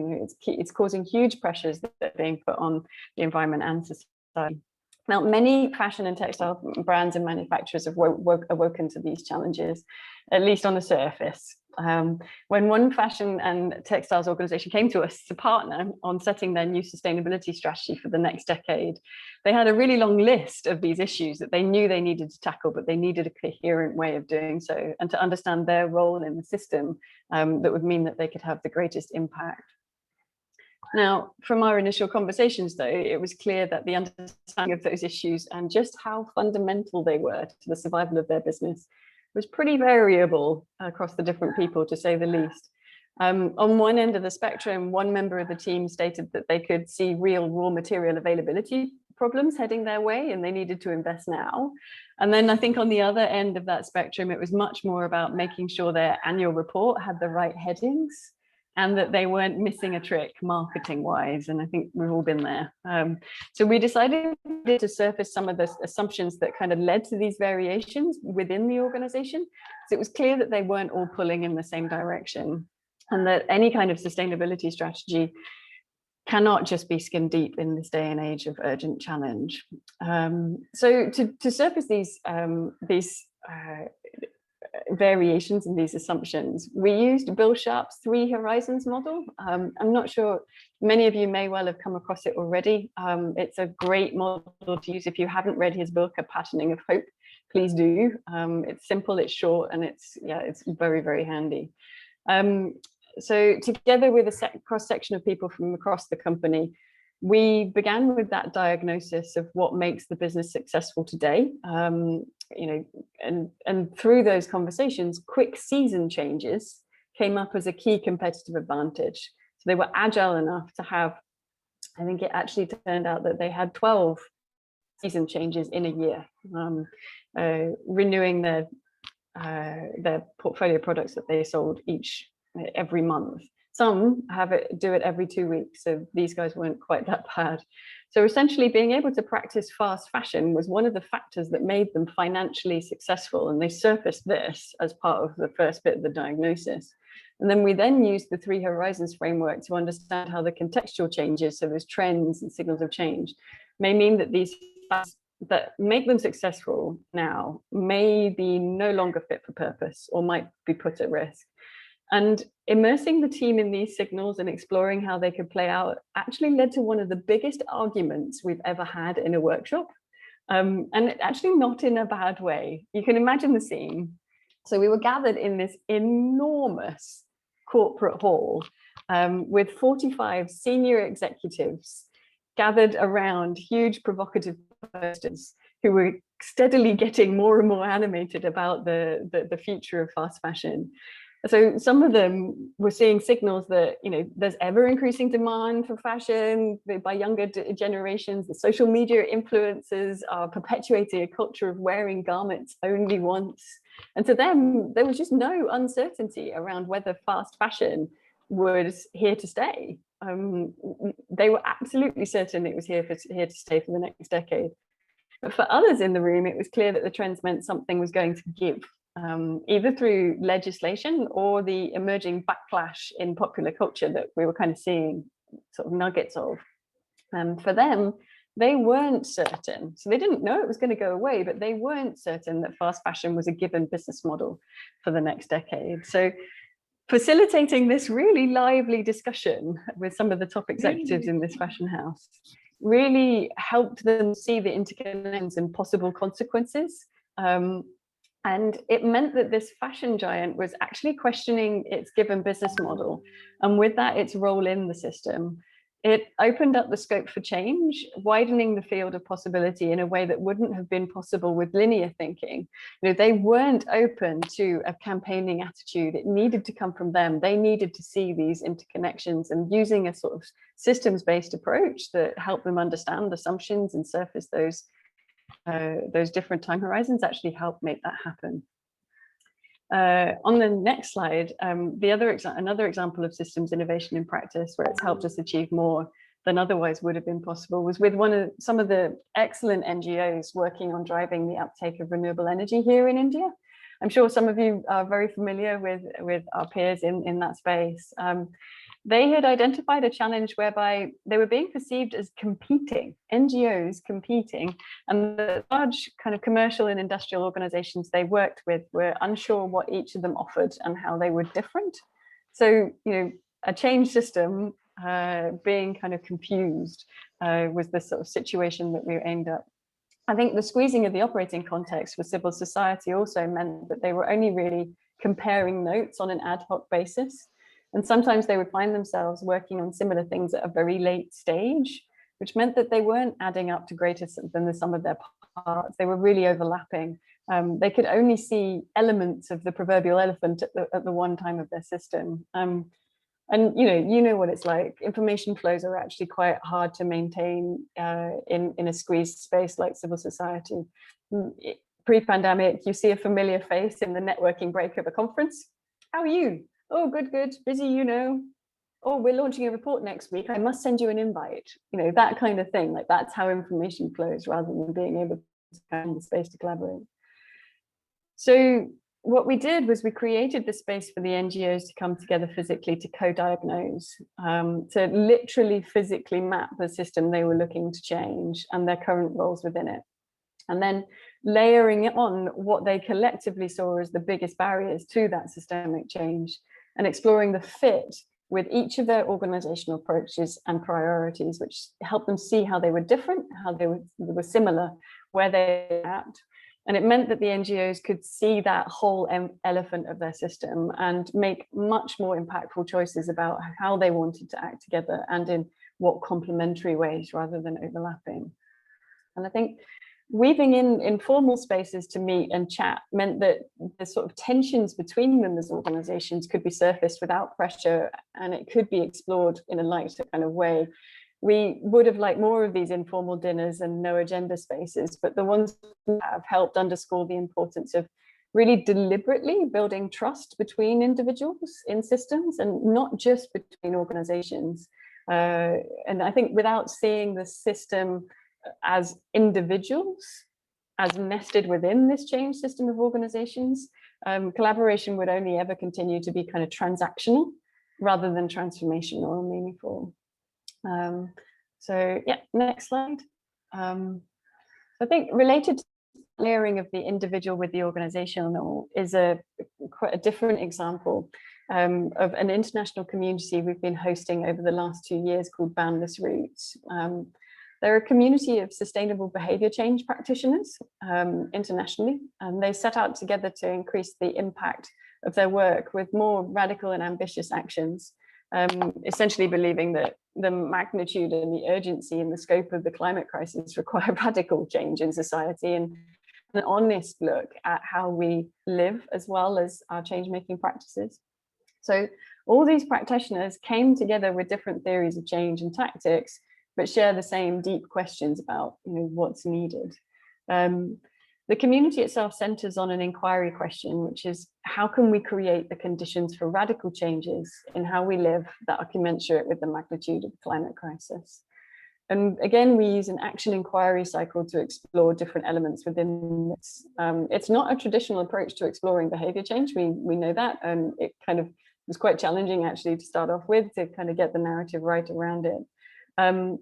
B: It's causing huge pressures that are being put on the environment and society. Now, many fashion and textile brands and manufacturers have awoken to these challenges, at least on the surface. When one fashion and textiles organization came to us to partner on setting their new sustainability strategy for the next decade, they had a really long list of these issues that they knew they needed to tackle, but they needed a coherent way of doing so, and to understand their role in the system that would mean that they could have the greatest impact. Now, from our initial conversations, though, it was clear that the understanding of those issues and just how fundamental they were to the survival of their business was pretty variable across the different people, to say the least. On one end of the spectrum, one member of the team stated that they could see real raw material availability problems heading their way and they needed to invest now. And then I think on the other end of that spectrum, it was much more about making sure their annual report had the right headings and that they weren't missing a trick marketing-wise. And I think we've all been there. So we decided to surface some of the assumptions that kind of led to these variations within the organization. So it was clear that they weren't all pulling in the same direction, and that any kind of sustainability strategy cannot just be skin deep in this day and age of urgent challenge. So to surface these variations in these assumptions, we used Bill Sharp's 3 horizons model. I'm not sure, many of you may well have come across it already. It's a great model to use. If you haven't read his book, A Patterning of Hope, please do. It's simple, it's short, and it's very, very handy. So together with a cross-section of people from across the company, we began with that diagnosis of what makes the business successful today. And through those conversations, quick season changes came up as a key competitive advantage. So they were agile enough to have, I think it actually turned out that they had 12 season changes in a year, renewing their portfolio products that they sold every month. Some do it every 2 weeks, so these guys weren't quite that bad. So essentially being able to practice fast fashion was one of the factors that made them financially successful, and they surfaced this as part of the first bit of the diagnosis. And then we used the 3 horizons framework to understand how the contextual changes, so those trends and signals of change, may mean that these facts that make them successful now may be no longer fit for purpose or might be put at risk. And immersing the team in these signals and exploring how they could play out actually led to one of the biggest arguments we've ever had in a workshop. And actually not in a bad way. You can imagine the scene. So we were gathered in this enormous corporate hall with 45 senior executives gathered around huge provocative posters who were steadily getting more and more animated about the future of fast fashion. So some of them were seeing signals that, there's ever increasing demand for fashion by younger generations. The social media influencers are perpetuating a culture of wearing garments only once. And to them, there was just no uncertainty around whether fast fashion was here to stay. They were absolutely certain it was here to stay for the next decade. But for others in the room, it was clear that the trends meant something was going to give, either through legislation or the emerging backlash in popular culture that we were kind of seeing sort of nuggets of. For them, they weren't certain. So they didn't know it was going to go away, but they weren't certain that fast fashion was a given business model for the next decade. So facilitating this really lively discussion with some of the top executives in this fashion house really helped them see the interconnections and possible consequences. And it meant that this fashion giant was actually questioning its given business model, and with that, its role in the system. It opened up the scope for change, widening the field of possibility in a way that wouldn't have been possible with linear thinking. You know, they weren't open to a campaigning attitude. It needed to come from them. They needed to see these interconnections, and using a sort of systems-based approach that helped them understand assumptions and surface those different time horizons actually helped make that happen. On the next slide, another example of systems innovation in practice where it's helped us achieve more than otherwise would have been possible was with some of the excellent NGOs working on driving the uptake of renewable energy here in India. I'm sure some of you are very familiar with our peers in that space. They had identified a challenge whereby they were being perceived as competing, NGOs competing, and the large kind of commercial and industrial organizations they worked with were unsure what each of them offered and how they were different. So, you know, a change system being kind of confused was the sort of situation that we aimed at. I think the squeezing of the operating context for civil society also meant that they were only really comparing notes on an ad hoc basis. And sometimes they would find themselves working on similar things at a very late stage, which meant that they weren't adding up to greater than the sum of their parts. They were really overlapping. They could only see elements of the proverbial elephant at the one time of their system. And you know what it's like. Information flows are actually quite hard to maintain in a squeezed space like civil society. Pre-pandemic, you see a familiar face in the networking break of a conference. How are you? Oh, good, good, busy, you know. Oh, we're launching a report next week. I must send you an invite. You know, that kind of thing. Like that's how information flows rather than being able to find the space to collaborate. So what we did was we created the space for the NGOs to come together physically to co-diagnose, to literally physically map the system they were looking to change and their current roles within it. And then layering on what they collectively saw as the biggest barriers to that systemic change, and exploring the fit with each of their organizational approaches and priorities, which helped them see how they were different, how they were similar, where they were at. And it meant that the NGOs could see that whole elephant of their system and make much more impactful choices about how they wanted to act together and in what complementary ways rather than overlapping. And I think weaving in informal spaces to meet and chat meant that the sort of tensions between them as organizations could be surfaced without pressure, and it could be explored in a lighter kind of way. We would have liked more of these informal dinners and no agenda spaces, but the ones we have helped underscore the importance of really deliberately building trust between individuals in systems and not just between organizations. And I think without seeing the system as individuals, as nested within this change system of organizations, collaboration would only ever continue to be kind of transactional rather than transformational or meaningful. So yeah, next slide. I think related to layering of the individual with the organizational is quite a different example of an international community we've been hosting over the last 2 years called Boundless Roots. They're a community of sustainable behavior change practitioners internationally, and they set out together to increase the impact of their work with more radical and ambitious actions, essentially believing that the magnitude and the urgency and the scope of the climate crisis require radical change in society and an honest look at how we live as well as our change-making practices. So all these practitioners came together with different theories of change and tactics, but share the same deep questions about what's needed. The community itself centers on an inquiry question, which is how can we create the conditions for radical changes in how we live that are commensurate with the magnitude of the climate crisis? And again, we use an action inquiry cycle to explore different elements within this. It's not a traditional approach to exploring behavior change. We know that, and it kind of was quite challenging actually to start off with, to kind of get the narrative right around it.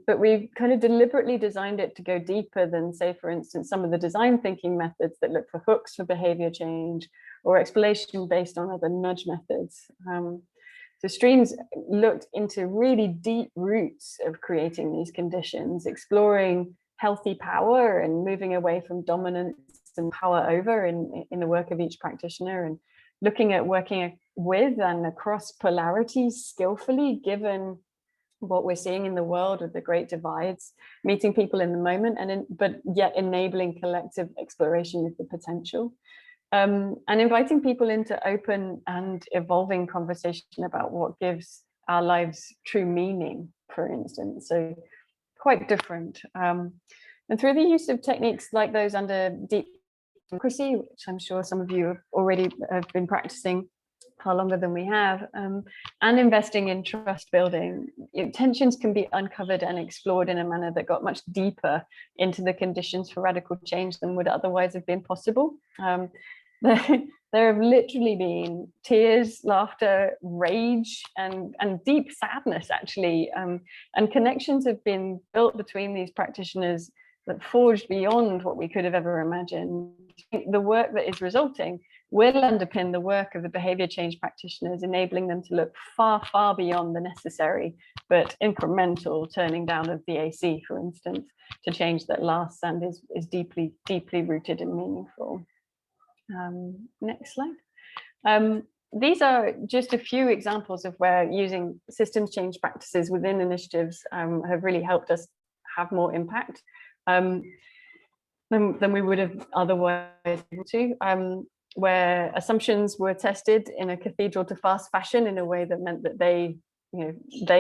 B: But we've kind of deliberately designed it to go deeper than, say, for instance, some of the design thinking methods that look for hooks for behavior change, or exploration based on other nudge methods. So streams looked into really deep roots of creating these conditions, exploring healthy power and moving away from dominance and power over in the work of each practitioner, and looking at working with and across polarities skillfully, given what we're seeing in the world with the great divides, meeting people in the moment, but yet enabling collective exploration with the potential. And inviting people into open and evolving conversation about what gives our lives true meaning, for instance. So quite different. And through the use of techniques like those under deep democracy, which I'm sure some of you already have been practicing far longer than we have, and investing in trust building, tensions can be uncovered and explored in a manner that got much deeper into the conditions for radical change than would otherwise have been possible. There have literally been tears, laughter, rage, and deep sadness, actually. And connections have been built between these practitioners that forged beyond what we could have ever imagined. The work that is resulting will underpin the work of the behavior change practitioners, enabling them to look far, far beyond the necessary but incremental turning down of the AC, for instance, to change that lasts and is deeply, deeply rooted and meaningful. Next slide. These are just a few examples of where using systems change practices within initiatives have really helped us have more impact than we would have otherwise able to, where assumptions were tested in a cathedral to fast fashion in a way that meant that they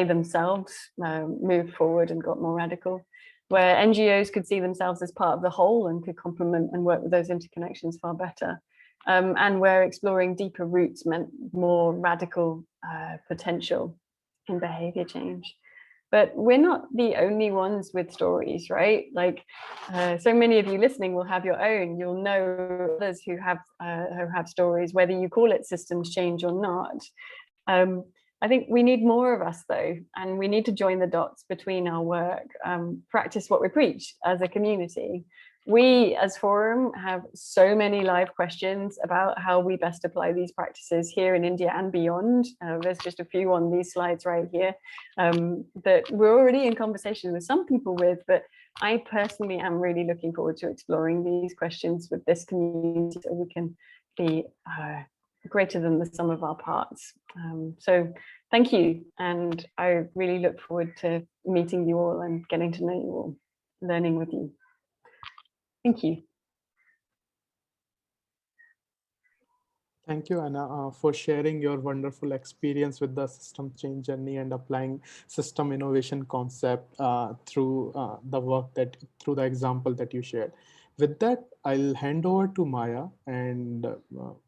B: themselves moved forward and got more radical, where NGOs could see themselves as part of the whole and could complement and work with those interconnections far better, and where exploring deeper roots meant more radical potential in behavior change. But we're not the only ones with stories, right? Like so many of you listening will have your own. You'll know others who have stories, whether you call it systems change or not. I think we need more of us though, and we need to join the dots between our work, practice what we preach as a community. We as Forum have so many live questions about how we best apply these practices here in India and beyond. There's just a few on these slides right here that we're already in conversation with some people with, but I personally am really looking forward to exploring these questions with this community so we can be greater than the sum of our parts. So thank you. And I really look forward to meeting you all and getting to know you all, learning with you. Thank you.
E: Thank you, Anna, for sharing your wonderful experience with the system change journey and applying system innovation concept through the example that you shared. With that, I'll hand over to Maya and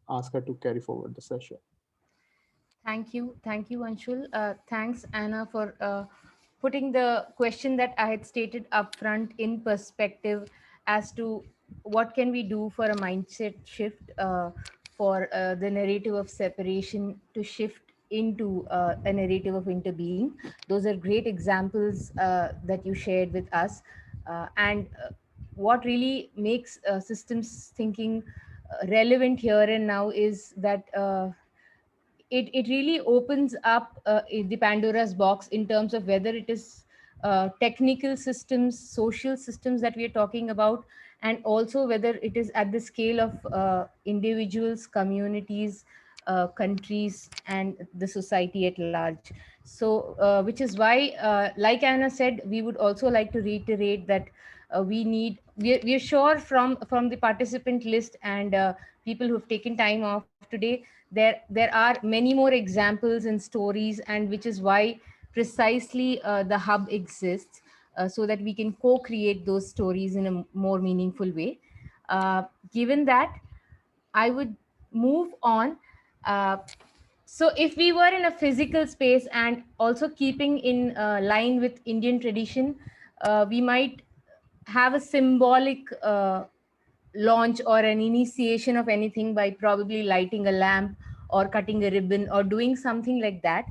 E: ask her to carry forward the session.
A: Thank you, Anshul. Thanks, Anna, for putting the question that I had stated upfront in perspective as to what can we do for a mindset shift for the narrative of separation to shift into a narrative of interbeing. Those are great examples that you shared with us. And what really makes systems thinking relevant here and now is that it really opens up the Pandora's box in terms of whether it is technical systems, social systems that we are talking about, and also whether it is at the scale of individuals, communities, countries, and the society at large. So, which is why, like Anna said, we would also like to reiterate that we are sure from the participant list and people who have taken time off today, there are many more examples and stories, and which is why precisely the hub exists, so that we can co-create those stories in a more meaningful way. Given that, I would move on. So if we were in a physical space and also keeping in line with Indian tradition, we might have a symbolic launch or an initiation of anything by probably lighting a lamp or cutting a ribbon or doing something like that.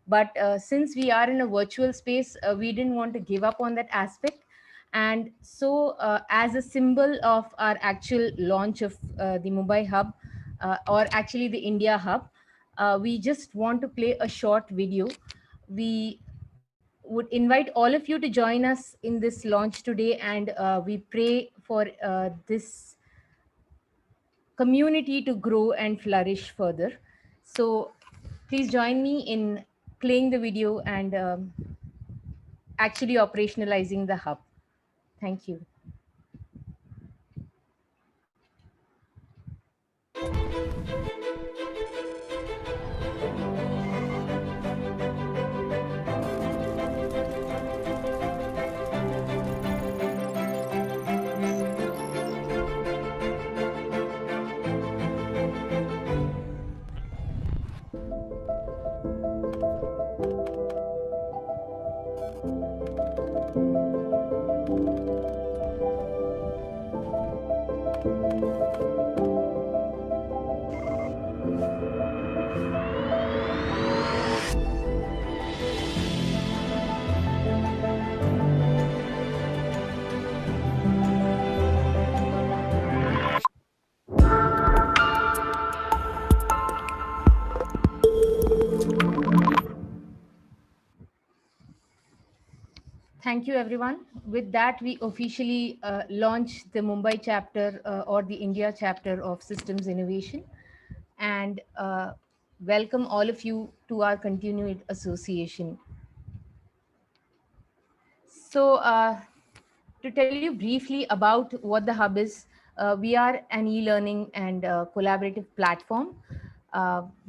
A: But since we are in a virtual space, we didn't want to give up on that aspect. And so, as a symbol of our actual launch of the Mumbai Hub, or actually the India Hub, we just want to play a short video. We would invite all of you to join us in this launch today, and we pray for this community to grow and flourish further. So please join me in playing the video and actually operationalizing the hub. Thank you. Thank you, everyone. With that, we officially launch the Mumbai chapter or the India chapter of Systems Innovation, and welcome all of you to our continued association. So, to tell you briefly about what the Hub is, we are an e-learning and collaborative platform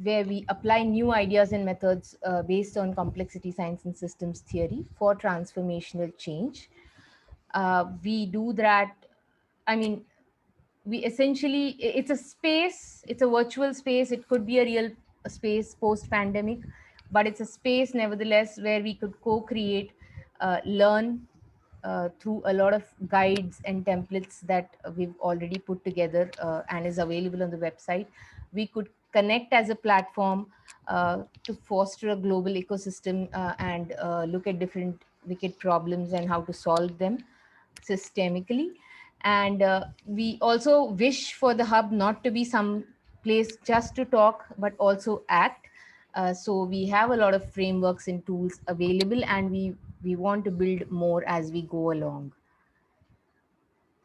A: where we apply new ideas and methods based on complexity science and systems theory for transformational change. We do that, I mean, we essentially, it's a space, it's a virtual space, it could be a real space post pandemic, but it's a space nevertheless where we could co-create, learn through a lot of guides and templates that we've already put together and is available on the website. We could connect as a platform to foster a global ecosystem and look at different wicked problems and how to solve them systemically. And we also wish for the hub not to be some place just to talk, but also act. So we have a lot of frameworks and tools available, and we want to build more as we go along.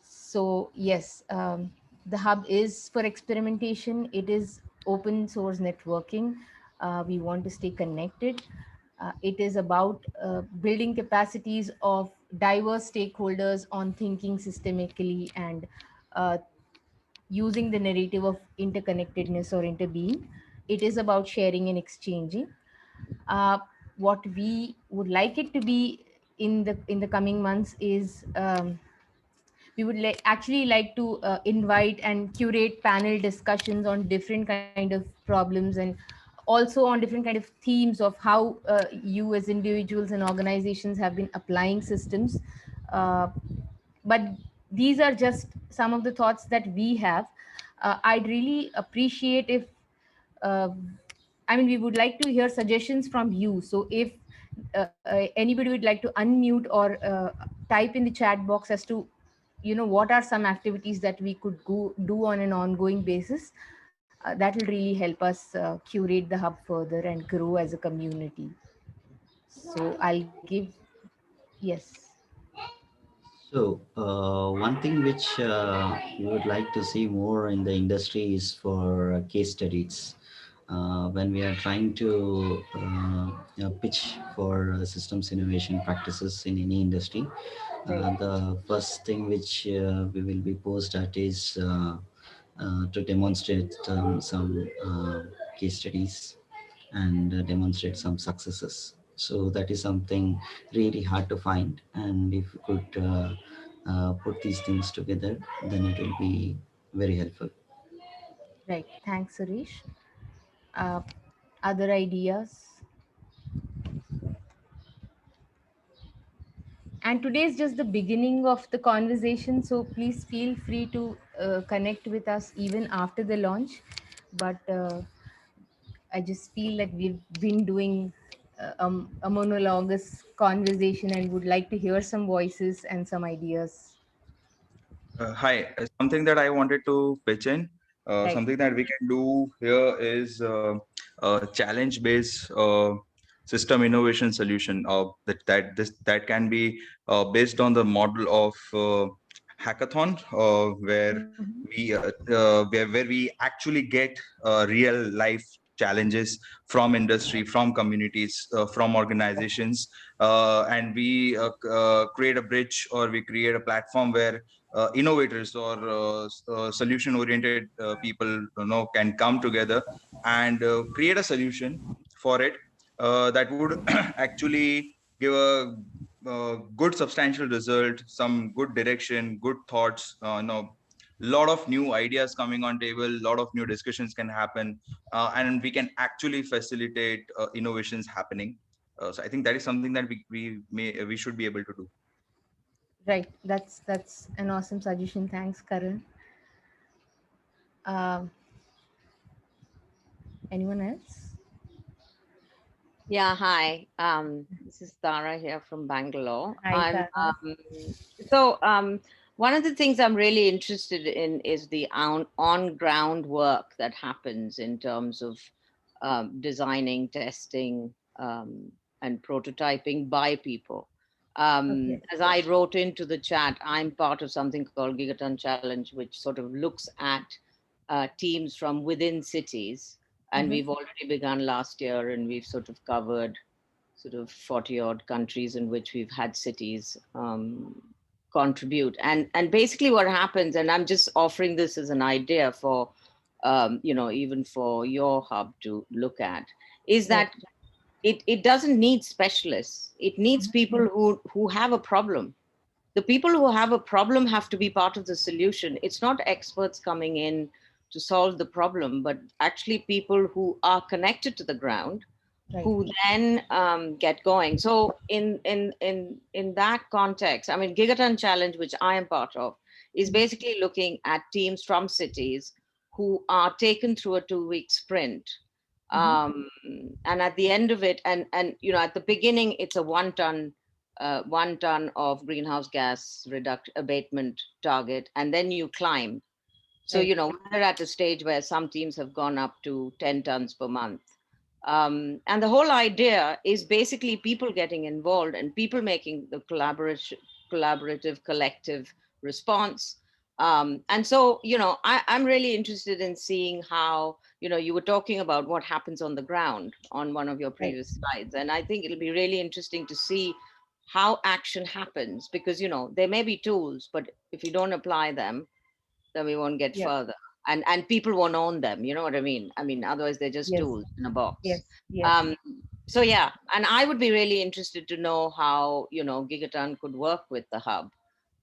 A: So yes, the hub is for experimentation. It is open source networking. We want to stay connected. It is about building capacities of diverse stakeholders on thinking systemically and uh, using the narrative of interconnectedness or interbeing. It is about sharing and exchanging. Uh, what we would like it to be in the coming months is, we would actually like to invite and curate panel discussions on different kind of problems, and also on different kind of themes of how you as individuals and organizations have been applying systems. uh, but these are just some of the thoughts that we have. I'd really appreciate if, uh, I mean, we would like to hear suggestions from you. So if anybody would like to unmute or type in the chat box as to, what are some activities that we could do on an ongoing basis, that will really help us curate the hub further and grow as a community. So I'll give, yes.
C: So, one thing which we would like to see more in the industry is for case studies. When we are trying to pitch for systems innovation practices in any industry, the first thing which we will be posed at is to demonstrate some case studies and demonstrate some successes. So that is something really hard to find, and if you could put these things together, then it will be very helpful.
A: Right, thanks, Suresh. uh, Other ideas? And today is just the beginning of the conversation, so please feel free to connect with us even after the launch. But I just feel that we've been doing a monologuous conversation and would like to hear some voices and some ideas.
D: Hi, something that I wanted to pitch in.
A: Right.
D: Something that we can do here is a challenge-based system innovation solution that can be based on the model of hackathon, where
A: Mhm.
D: where we actually get real life challenges from industry, from communities, from organizations, and we create a bridge, or we create a platform where innovators or solution oriented people can come together and create a solution for it that would actually give a good substantial result, some good direction, good thoughts, lot of new ideas coming on table, lot of new discussions can happen, and we can actually facilitate innovations happening. So I think that is something that we should be able to do.
A: Right. That's an awesome suggestion. Thanks, Karan. Um, Anyone else?
J: Yeah, hi. This is Tara here from Bangalore.
A: Hi, Tara.
J: One of the things I'm really interested in is the on-ground work that happens in terms of designing, testing, and prototyping by people.
A: Okay.
J: As I wrote into the chat, I'm part of something called Gigaton Challenge, which sort of looks at teams from within cities. And
A: Mhm.
J: we've already begun last year, and we've sort of covered sort of 40 odd countries in which we've had cities contribute. And basically what happens, and I'm just offering this as an idea for, even for your hub to look at, is
A: Right.
J: that it doesn't need specialists. It needs people who have a problem. The people who have a problem have to be part of the solution. It's not experts coming in to solve the problem, but actually people who are connected to the ground,
A: Right.
J: who then get going. So in that context, I mean, Gigaton Challenge, which I am part of, is basically looking at teams from cities who are taken through a 2-week sprint. And at the end of it, and at the beginning, it's a 1 ton of greenhouse gas abatement target, and then you climb. So
A: Right.
J: we're at a stage where some teams have gone up to 10 tons per month. And the whole idea is basically people getting involved and people making the collaborative, collective response. And so, I'm really interested in seeing how, you were talking about what happens on the ground on one of your
A: Right.
J: previous slides. And I think it'll be really interesting to see how action happens, because, there may be tools, but if you don't apply them, then we won't get
A: Yeah.
J: further. And people won't own them, you know what I mean? I mean, otherwise they're just
A: Yes.
J: tools in a box.
A: Yes. Yes.
J: So yeah, and I would be really interested to know how, Gigaton could work with the hub,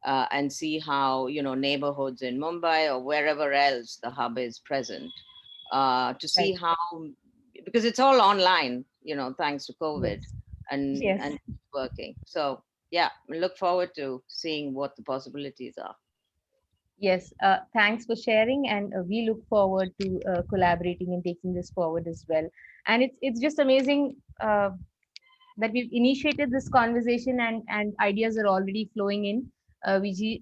J: and see how, neighborhoods in Mumbai or wherever else the hub is present, to see
A: Right.
J: how, because it's all online, thanks to COVID,
A: Yes.
J: and
A: Yes.
J: and working. So yeah, we look forward to seeing what the possibilities are.
A: Yes, thanks for sharing, and we look forward to collaborating and taking this forward as well. And it's just amazing that we've initiated this conversation, and ideas are already flowing in.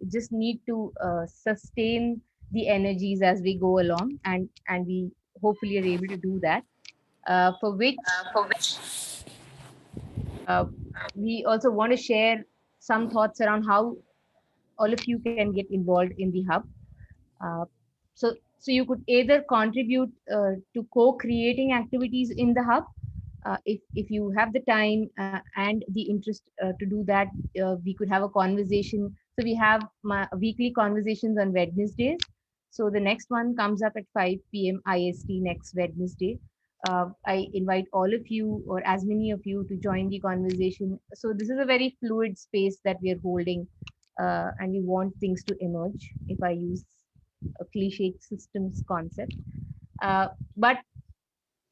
A: Just need to sustain the energies as we go along, and we hopefully are able to do that. For which uh, we also want to share some thoughts around how all of you can get involved in the hub. Uh, so you could either contribute to co-creating activities in the hub. If you have the time and the interest to do that, we could have a conversation. So we have weekly conversations on Wednesdays. So the next one comes up at 5 p.m. IST next Wednesday. I invite all of you, or as many of you, to join the conversation. So this is a very fluid space that we are holding, and we want things to emerge, if I use a cliche systems concept. But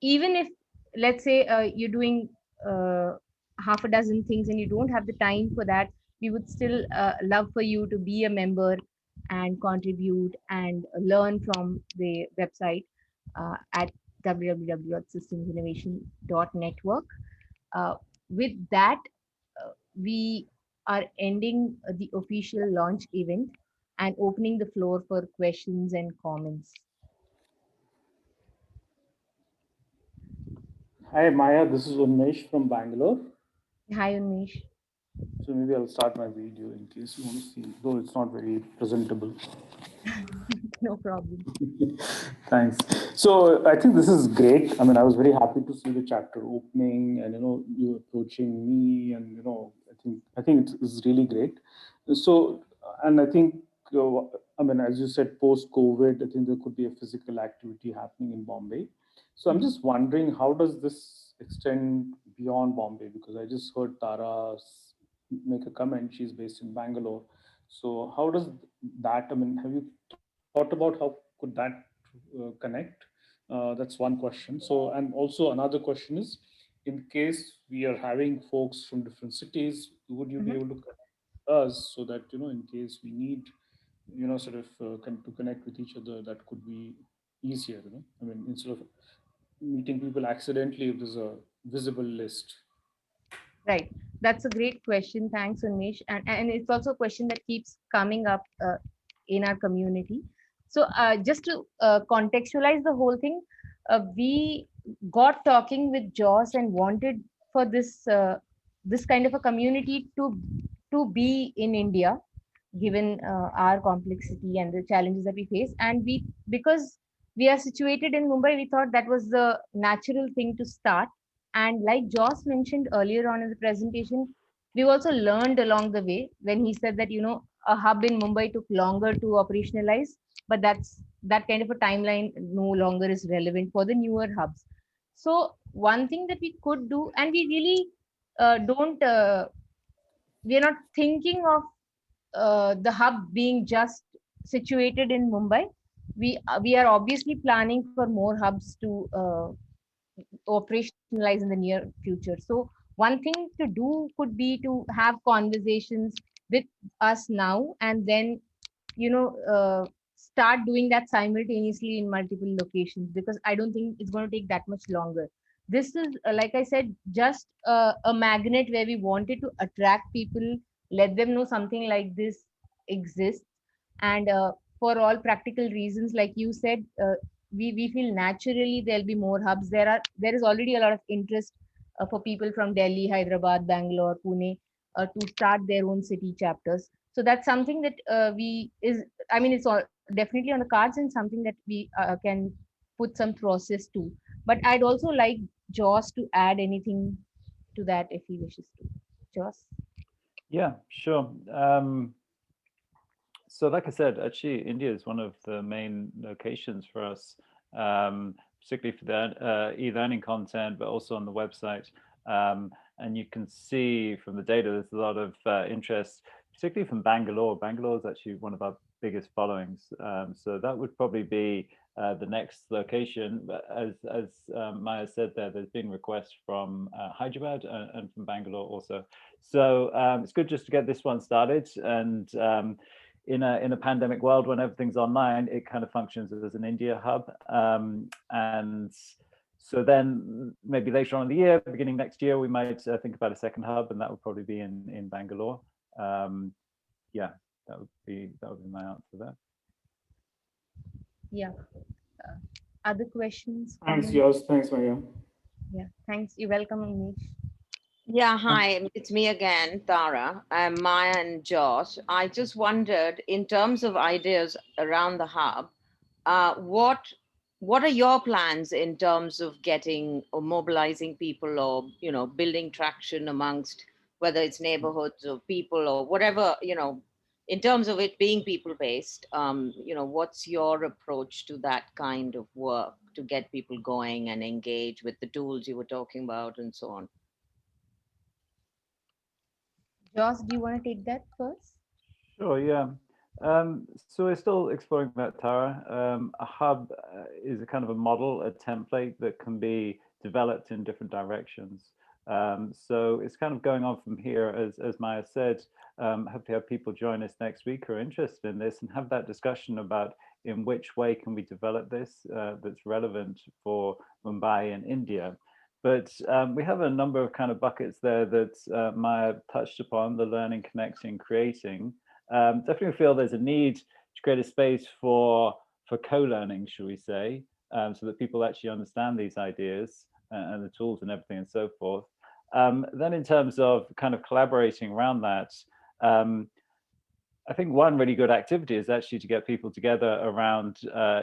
A: even if, let's say, you're doing half a dozen things and you don't have the time for that, we would still love for you to be a member and contribute and learn from the website at www.systemsinnovation.network. With that, we are ending the official launch event and opening the floor for questions and comments.
K: Hi Maya, this is Unmesh from Bangalore.
A: Hi, Unish.
K: So maybe I'll start my video in case you want to see, though it's not very presentable.
A: No problem.
K: Thanks. So I think this is great. I mean, I was very happy to see the chapter opening and you approaching me, and I think it's really great. So and I think I mean, as you said, post COVID, I think there could be a physical activity happening in Bombay. So I'm just wondering, how does this extend beyond Bombay? Because I just heard Tara make a comment. She's based in Bangalore. So how does that? I mean, have you thought about how could that connect? That's one question. So, and also another question is, in case we are having folks from different cities, would you be able to connect us so that in case we need sort of to connect with each other, that could be easier. I mean, instead of meeting people accidentally, if there's a visible list.
A: Right. That's a great question. Thanks, Unish. And it's also a question that keeps coming up in our community. So just to contextualize the whole thing, we got talking with Joss and wanted for this kind of a community to be in India, given our complexity and the challenges that we face. And we, because we are situated in Mumbai, we thought that was the natural thing to start. And like Joss mentioned earlier on in the presentation, we also learned along the way when he said that, a hub in Mumbai took longer to operationalize, but that kind of a timeline no longer is relevant for the newer hubs. So one thing that we could do, and we really don't, we are not thinking of the hub being just situated in Mumbai. We are obviously planning for more hubs to operationalize in the near future. So one thing to do could be to have conversations with us now, and then start doing that simultaneously in multiple locations, because I don't think it's going to take that much longer. This is like I said, just a magnet where we wanted to attract people, let them know something like this exists. And for all practical reasons, like you said, we feel naturally there'll be more hubs. There is already a lot of interest for people from Delhi, Hyderabad, Bangalore, Pune, to start their own city chapters. So that's something that we is I mean, it's all definitely on the cards, and something that we can put some process to. But I'd also like Joss to add anything to that if he wishes to. Joss?
F: Yeah, sure. So like I said, actually, India is one of the main locations for us, particularly for the e-learning content, but also on the website. And you can see from the data, there's a lot of interest, particularly from Bangalore. Bangalore is actually one of our biggest followings. So that would probably be the next location. But as Maya said there, there's been requests from Hyderabad and from Bangalore also. So it's good just to get this one started. And in a pandemic world, when everything's online, it kind of functions as an India hub. And so then maybe later on in the year, beginning next year, we might think about a second hub, and that would probably be in Bangalore. Yeah, that would be my answer there.
A: Yeah. Other questions?
K: Thanks, yours. Thanks, Maya.
A: Yeah, thanks. You're welcome, Anish.
J: Yeah, hi, it's me again, Tara. I'm Maya and Josh. I just wondered, in terms of ideas around the hub, what are your plans in terms of getting or mobilizing people, or building traction amongst, whether it's neighborhoods or people or whatever, in terms of it being people based, what's your approach to that kind of work to get people going and engage with the tools you were talking about and so on?
A: Joss, do you want to take that first?
F: Sure, yeah. So we're still exploring that, Tara. A hub is a kind of a model, a template that can be developed in different directions. So it's kind of going on from here, as Maya said. Hope to have people join us next week who are interested in this and have that discussion about in which way can we develop this that's relevant for Mumbai and India. But we have a number of kind of buckets there that Maya touched upon: the learning, connecting, creating. Definitely feel there's a need to create a space for co-learning, shall we say, so that people actually understand these ideas and the tools and everything and so forth. Then in terms of kind of collaborating around that, I think one really good activity is actually to get people together around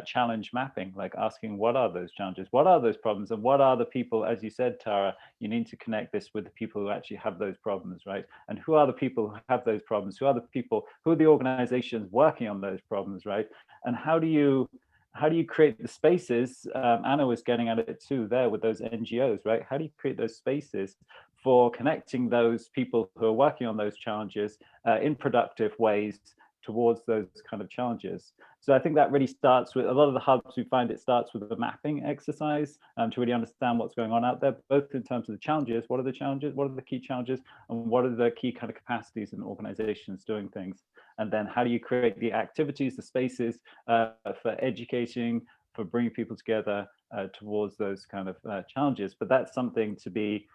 F: challenge mapping, like asking what are those challenges, what are those problems, and what are the people, as you said, Tara, you need to connect this with the people who actually have those problems, right? And who are the people who have those problems? Who are the people, who are the organizations working on those problems, right? And how do you create the spaces? Anna was getting at it too there with those NGOs, right? How do you create those spaces for connecting those people who are working on those challenges in productive ways towards those kind of challenges? So I think that really starts with a lot of the hubs. We find it starts with a mapping exercise to really understand what's going on out there, both in terms of the challenges. What are the challenges? What are the key challenges? And what are the key kind of capacities in organizations doing things? And then how do you create the activities, the spaces for educating, for bringing people together towards those kind of challenges? But that's something to be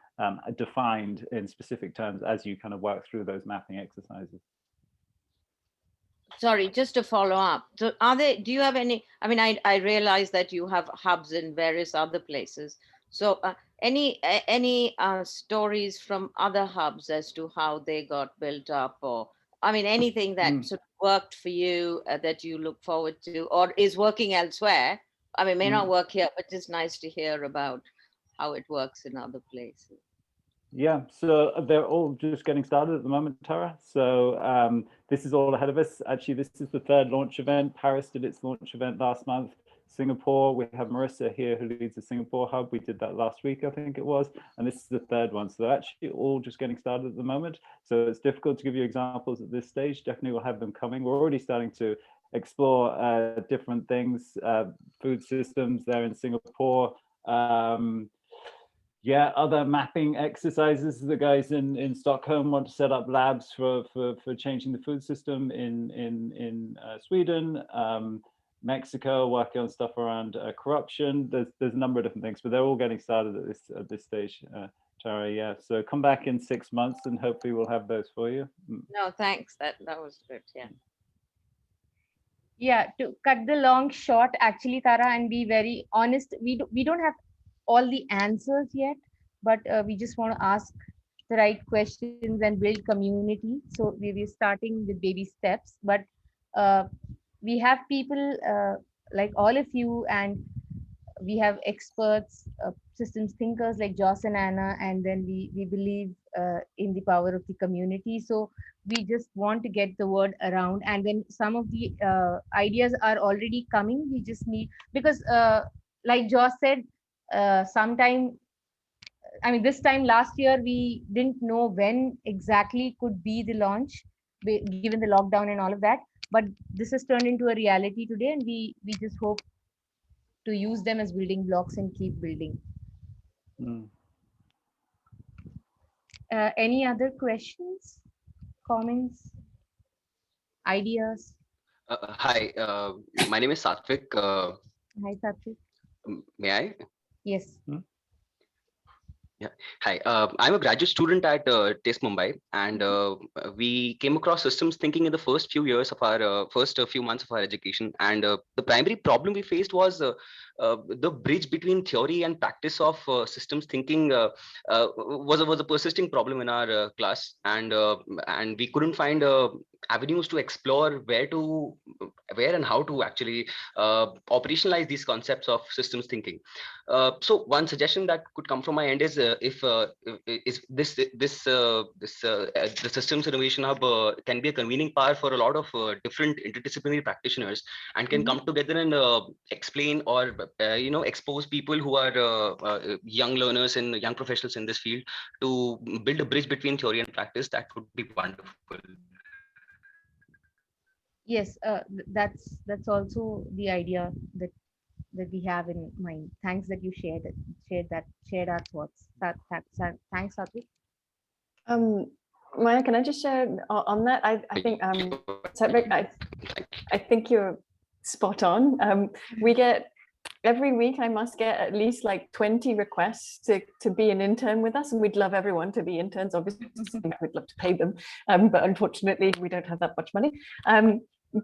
F: defined in specific terms as you kind of work through those mapping exercises.
J: Sorry, just to follow up. So do you have any, I mean, I realize that you have hubs in various other places. So any stories from other hubs as to how they got built up, or, I mean, anything that sort of worked for you that you look forward to, or is working elsewhere? I mean, may not work here, but just nice to hear about how it works in other places.
F: Yeah, so they're all just getting started at the moment, Tara. So this is all ahead of us. Actually, this is the third launch event. Paris did its launch event last month. Singapore, we have Marissa here who leads the Singapore hub. We did that last week, I think it was. And this is the third one. So they're actually all just getting started at the moment. So it's difficult to give you examples at this stage. Definitely we'll have them coming. We're already starting to explore different things, food systems there in Singapore. Yeah, other mapping exercises. The guys in Stockholm want to set up labs for changing the food system in Sweden. Mexico working on stuff around corruption. There's a number of different things, but they're all getting started at this stage. Tara, yeah. So come back in 6 months and hopefully we'll have those for you.
J: No, thanks. That was good. Yeah.
A: Yeah, to cut the long short, actually, Tara, and be very honest, we don't have all the answers yet, but we just want to ask the right questions and build community. So we're starting with baby steps, but we have people like all of you, and we have experts, systems thinkers like Joss and Anna, and then we believe in the power of the community. So we just want to get the word around, and when some of the ideas are already coming, we just need, because like Joss said, sometime, I mean, this time last year, we didn't know when exactly could be the launch, given the lockdown and all of that. But this has turned into a reality today, and we just hope to use them as building blocks and keep building. Any other questions, comments, ideas?
L: Hi, my name is Satvik.
A: Hi, Satvik.
L: May I?
A: Yes.
L: Yeah. Hi, I'm a graduate student at Si Mumbai, and we came across systems thinking in the first few years of our first few months of our education. And the primary problem we faced was the bridge between theory and practice of systems thinking was a persisting problem in our class, and we couldn't find avenues to explore where and how to actually operationalize these concepts of systems thinking. So one suggestion that could come from my end is is the Systems Innovation Hub can be a convening power for a lot of different interdisciplinary practitioners, and can come together and explain or expose people who are young learners and young professionals in this field to build a bridge between theory and practice. That would be wonderful.
A: Yes, that's also the idea that that we have in mind. Thanks that you shared our thoughts. Thanks, Satvik.
B: Maya, can I just share on that? I think Satvik, I think you're spot on. We get every week, I must get at least like 20 requests to be an intern with us, and we'd love everyone to be interns. Obviously, we'd love to pay them, but unfortunately, we don't have that much money.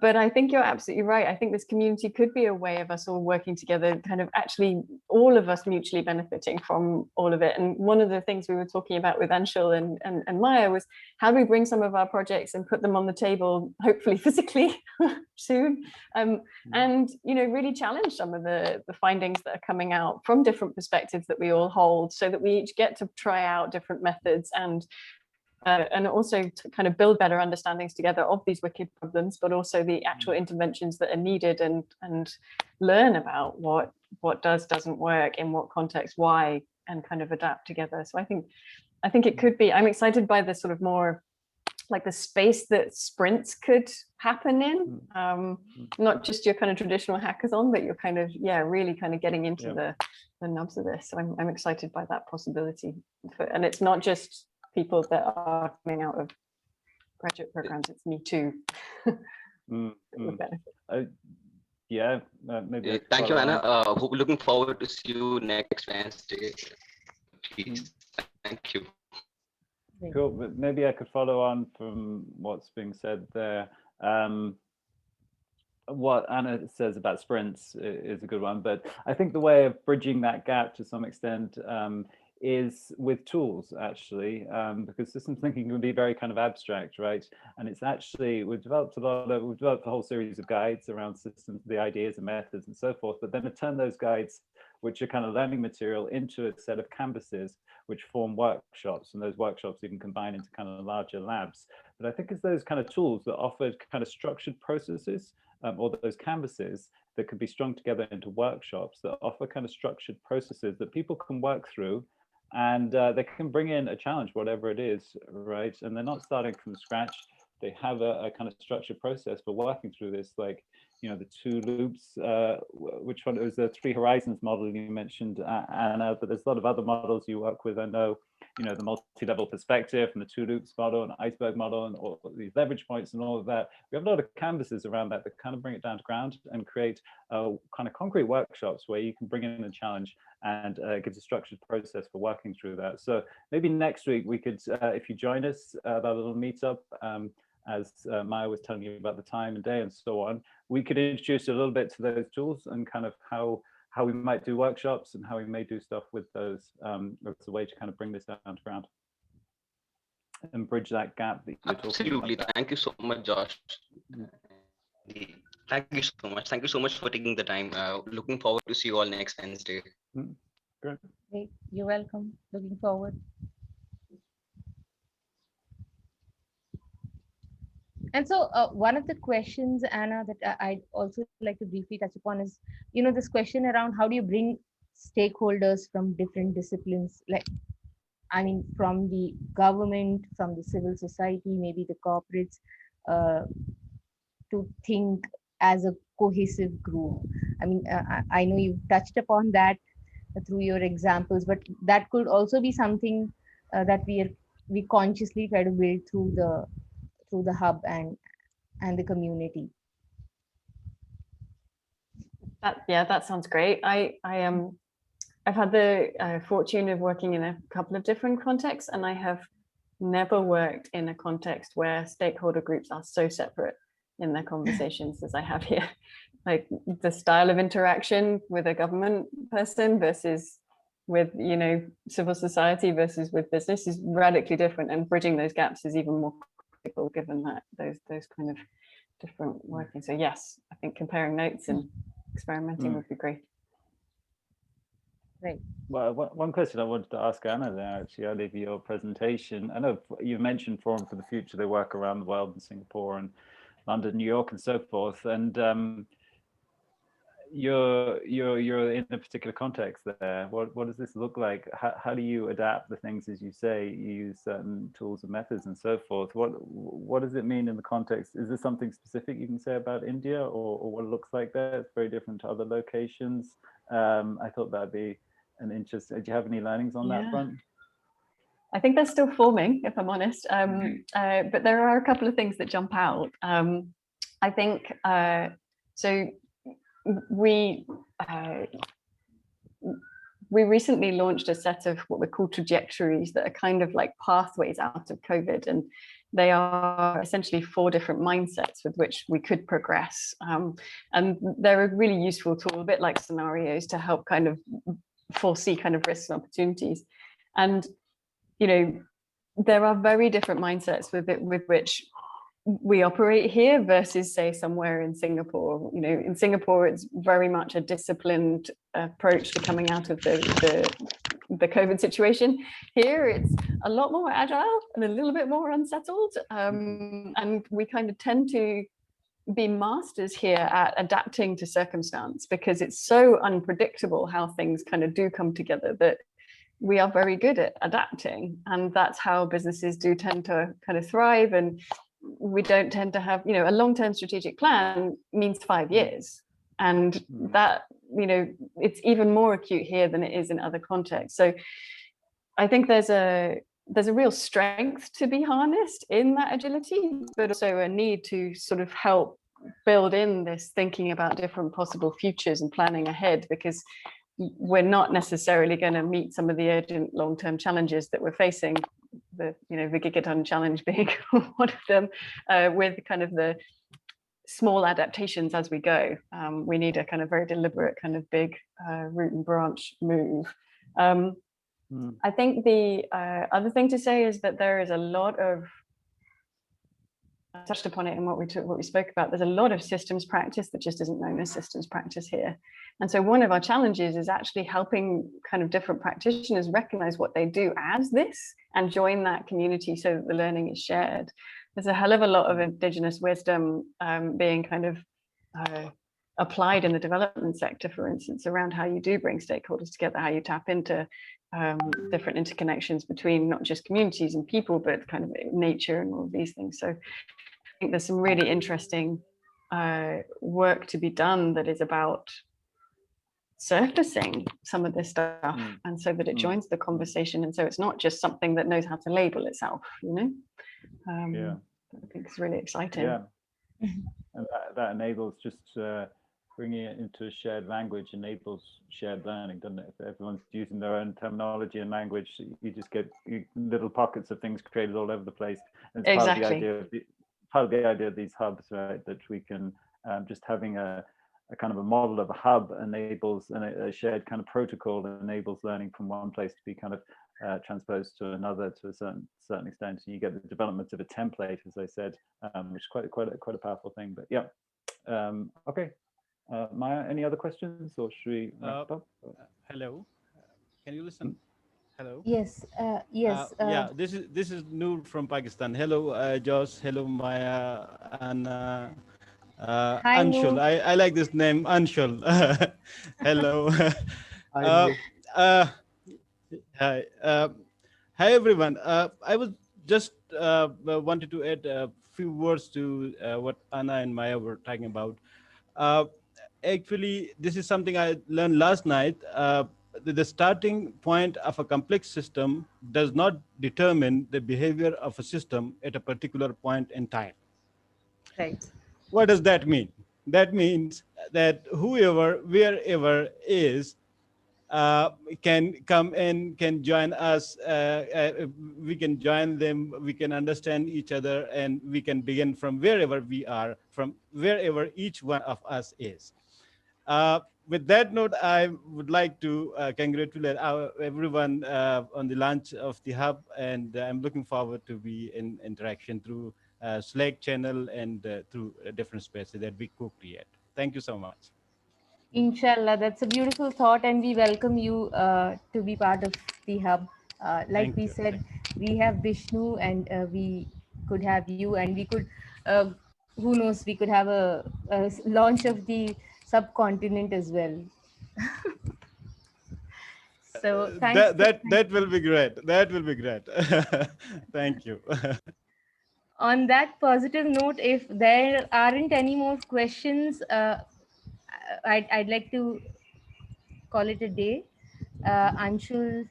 B: But I think you're absolutely right. I think this community could be a way of us all working together, kind of actually all of us mutually benefiting from all of it. And one of the things we were talking about with Anshul and Maya was how do we bring some of our projects and put them on the table, hopefully physically soon, and really challenge some of the findings that are coming out from different perspectives that we all hold, so that we each get to try out different methods and also to kind of build better understandings together of these wicked problems, but also the actual interventions that are needed, and learn about what doesn't work, in what context, why, and kind of adapt together. So I think it could be, I'm excited by the sort of more like the space that sprints could happen in, not just your kind of traditional hackathon, but you're kind of, really kind of getting into the nubs of this. So I'm excited by that possibility. And it's not just people that are coming out of graduate programs, it's me too.
F: Maybe.
L: Thank you, Anna. Looking forward to see you next Wednesday. Please. Thank you.
F: Cool, but maybe I could follow on from what's being said there. What Anna says about sprints is a good one, but I think the way of bridging that gap to some extent is with tools, actually, because systems thinking can be very kind of abstract, right? And it's actually, we've developed a whole series of guides around systems, the ideas and methods and so forth, but then to turn those guides, which are kind of learning material, into a set of canvases which form workshops, and those workshops you can combine into kind of larger labs. But I think it's those kind of tools that offer kind of structured processes, or those canvases that could be strung together into workshops that offer kind of structured processes that people can work through, and they can bring in a challenge, whatever it is, right? And they're not starting from scratch. They have a kind of structured process for working through this, like, the two loops, which one? It was the three horizons model you mentioned, Anna, but there's a lot of other models you work with. I know, the multi-level perspective and the two loops model and iceberg model and all these leverage points and all of that. We have a lot of canvases around that kind of bring it down to ground and create kind of concrete workshops where you can bring in a challenge, and it gives a structured process for working through that. So maybe next week we could, if you join us, that little meetup, as Maya was telling you about the time and day and so on, we could introduce a little bit to those tools and kind of how we might do workshops and how we may do stuff with those as a way to kind of bring this down to ground and bridge that gap that you're
L: Absolutely.
F: talking about.
L: Thank you so much, Josh. Thank you so much. Thank you so much for taking the time. Looking forward to see you all next Wednesday.
F: Great.
A: Great. You're welcome. Looking forward. And so one of the questions, Anna, that I'd also like to briefly touch upon is, this question around how do you bring stakeholders from different disciplines, from the government, from the civil society, maybe the corporates, to think as a cohesive group. I know you've touched upon that through your examples, but that could also be something that we consciously try to build through the hub and the community.
B: That sounds great. I've had the fortune of working in a couple of different contexts, and I have never worked in a context where stakeholder groups are so separate in their conversations as I have here. Like the style of interaction with a government person versus with civil society versus with business is radically different, and bridging those gaps is even more critical given that those kind of different working. So yes, I think comparing notes and experimenting would be great.
A: Right.
F: Well, one question I wanted to ask Anna there, actually, out of your presentation. I know you mentioned Forum for the Future, they work around the world in Singapore and London, New York, and so forth. And you're in a particular context there. What does this look like? How do you adapt the things, as you say, you use certain tools and methods and so forth? What does it mean in the context? Is there something specific you can say about India, or what it looks like there? It's very different to other locations. I thought that'd be an interest. Do you have any learnings on that front?
B: I think they're still forming, if I'm honest. But there are a couple of things that jump out. I think so. We recently launched a set of what we call trajectories that are kind of like pathways out of COVID, and they are essentially 4 different mindsets with which we could progress. And they're a really useful tool, a bit like scenarios, to help kind of foresee kind of risks and opportunities. And you know, there are very different mindsets with which we operate here versus, say, somewhere in Singapore. You know, in Singapore, it's very much a disciplined approach to coming out of the COVID situation. Here, it's a lot more agile and a little bit more unsettled. And we kind of tend to be masters here at adapting to circumstance, because it's so unpredictable how things kind of do come together, that we are very good at adapting. And that's how businesses do tend to kind of thrive. And we don't tend to have, you know, a long-term strategic plan means 5 years. And that, you know, it's even more acute here than it is in other contexts. So I think there's a real strength to be harnessed in that agility, but also a need to sort of help build in this thinking about different possible futures and planning ahead, because we're not necessarily going to meet some of the urgent long-term challenges that we're facing, the gigaton challenge being one of them, with kind of the small adaptations as we go. We need a kind of very deliberate kind of big root and branch move. I think the other thing to say is that there is a lot of, I touched upon it in what we spoke about, there's a lot of systems practice that just isn't known as systems practice here. And so one of our challenges is actually helping kind of different practitioners recognize what they do as this and join that community so that the learning is shared. There's a hell of a lot of indigenous wisdom being kind of applied in the development sector, for instance, around how you do bring stakeholders together, how you tap into different interconnections between not just communities and people, but kind of nature and all of these things. So I think there's some really interesting work to be done that is about surfacing some of this stuff, and so that it joins the conversation, and so it's not just something that knows how to label itself, you know. I think it's really exciting.
F: And that enables just bringing it into a shared language, enables shared learning, doesn't it? If everyone's using their own terminology and language, you just get little pockets of things created all over the place. And it's part of the idea of these hubs, right? That we can just having a kind of a model of a hub enables, and a shared kind of protocol enables learning from one place to be kind of transposed to another to a certain extent. And you get the development of a template, as I said, which is quite a powerful thing. But yeah, okay. Maya, any other questions, or should we wrap up?
M: Hello, can you listen? Hello.
A: Yes. Yes.
M: Yeah, this is Noor from Pakistan. Hello, Josh. Hello, Maya, and
A: Hi,
M: Anshul.
A: Noor.
M: I like this name, Anshul. Hello. Hi. Hi, everyone. I was just wanted to add a few words to what Anna and Maya were talking about. Actually, this is something I learned last night. The starting point of a complex system does not determine the behavior of a system at a particular point in time.
A: Right.
M: What does that mean? That means that whoever, wherever is, can come in, can join us, we can join them, we can understand each other, and we can begin from wherever we are, from wherever each one of us is. With that note, I would like to congratulate everyone on the launch of the hub, and I'm looking forward to be in interaction through Slack channel and through different spaces that we co-create. Thank you so much.
A: Inshallah, that's a beautiful thought, and we welcome you to be part of the hub. Like we said, we have Vishnu, and we could have you, and we could, who knows, we could have a launch of the subcontinent as well. So thanks.
M: That will be great. That will be great. Thank you.
A: On that positive note, if there aren't any more questions, I'd like to call it a day. Anshul,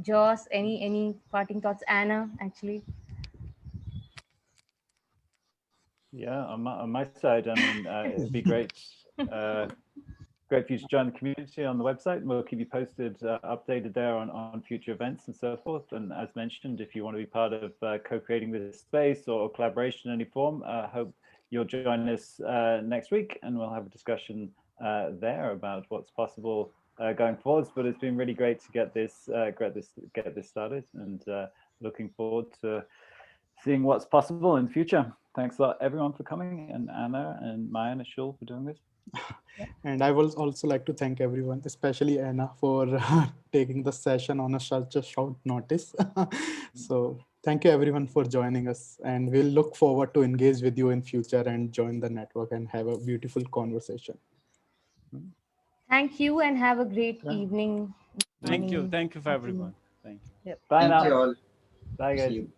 A: Joss, any parting thoughts? Anna, actually.
F: Yeah, on my side, I mean, it'd be great, great for you to join the community on the website, and we'll keep you posted, updated there on future events and so forth. And as mentioned, if you want to be part of co-creating this space or collaboration in any form, hope you'll join us next week, and we'll have a discussion there about what's possible going forwards. But it's been really great to get this started, and looking forward to seeing what's possible in the future. Thanks a lot, everyone, for coming, and Anna and Maya and Ashul for doing this.
E: And I would also like to thank everyone, especially Anna, for taking the session on such a short notice. So thank you everyone for joining us, and we'll look forward to engage with you in future and join the network and have a beautiful conversation.
A: Thank you, and have a great evening.
M: Thank you. Thank you for everyone. Thank you.
A: Yep.
F: Bye now.
C: Thank you all.
F: Bye, guys.
C: See you.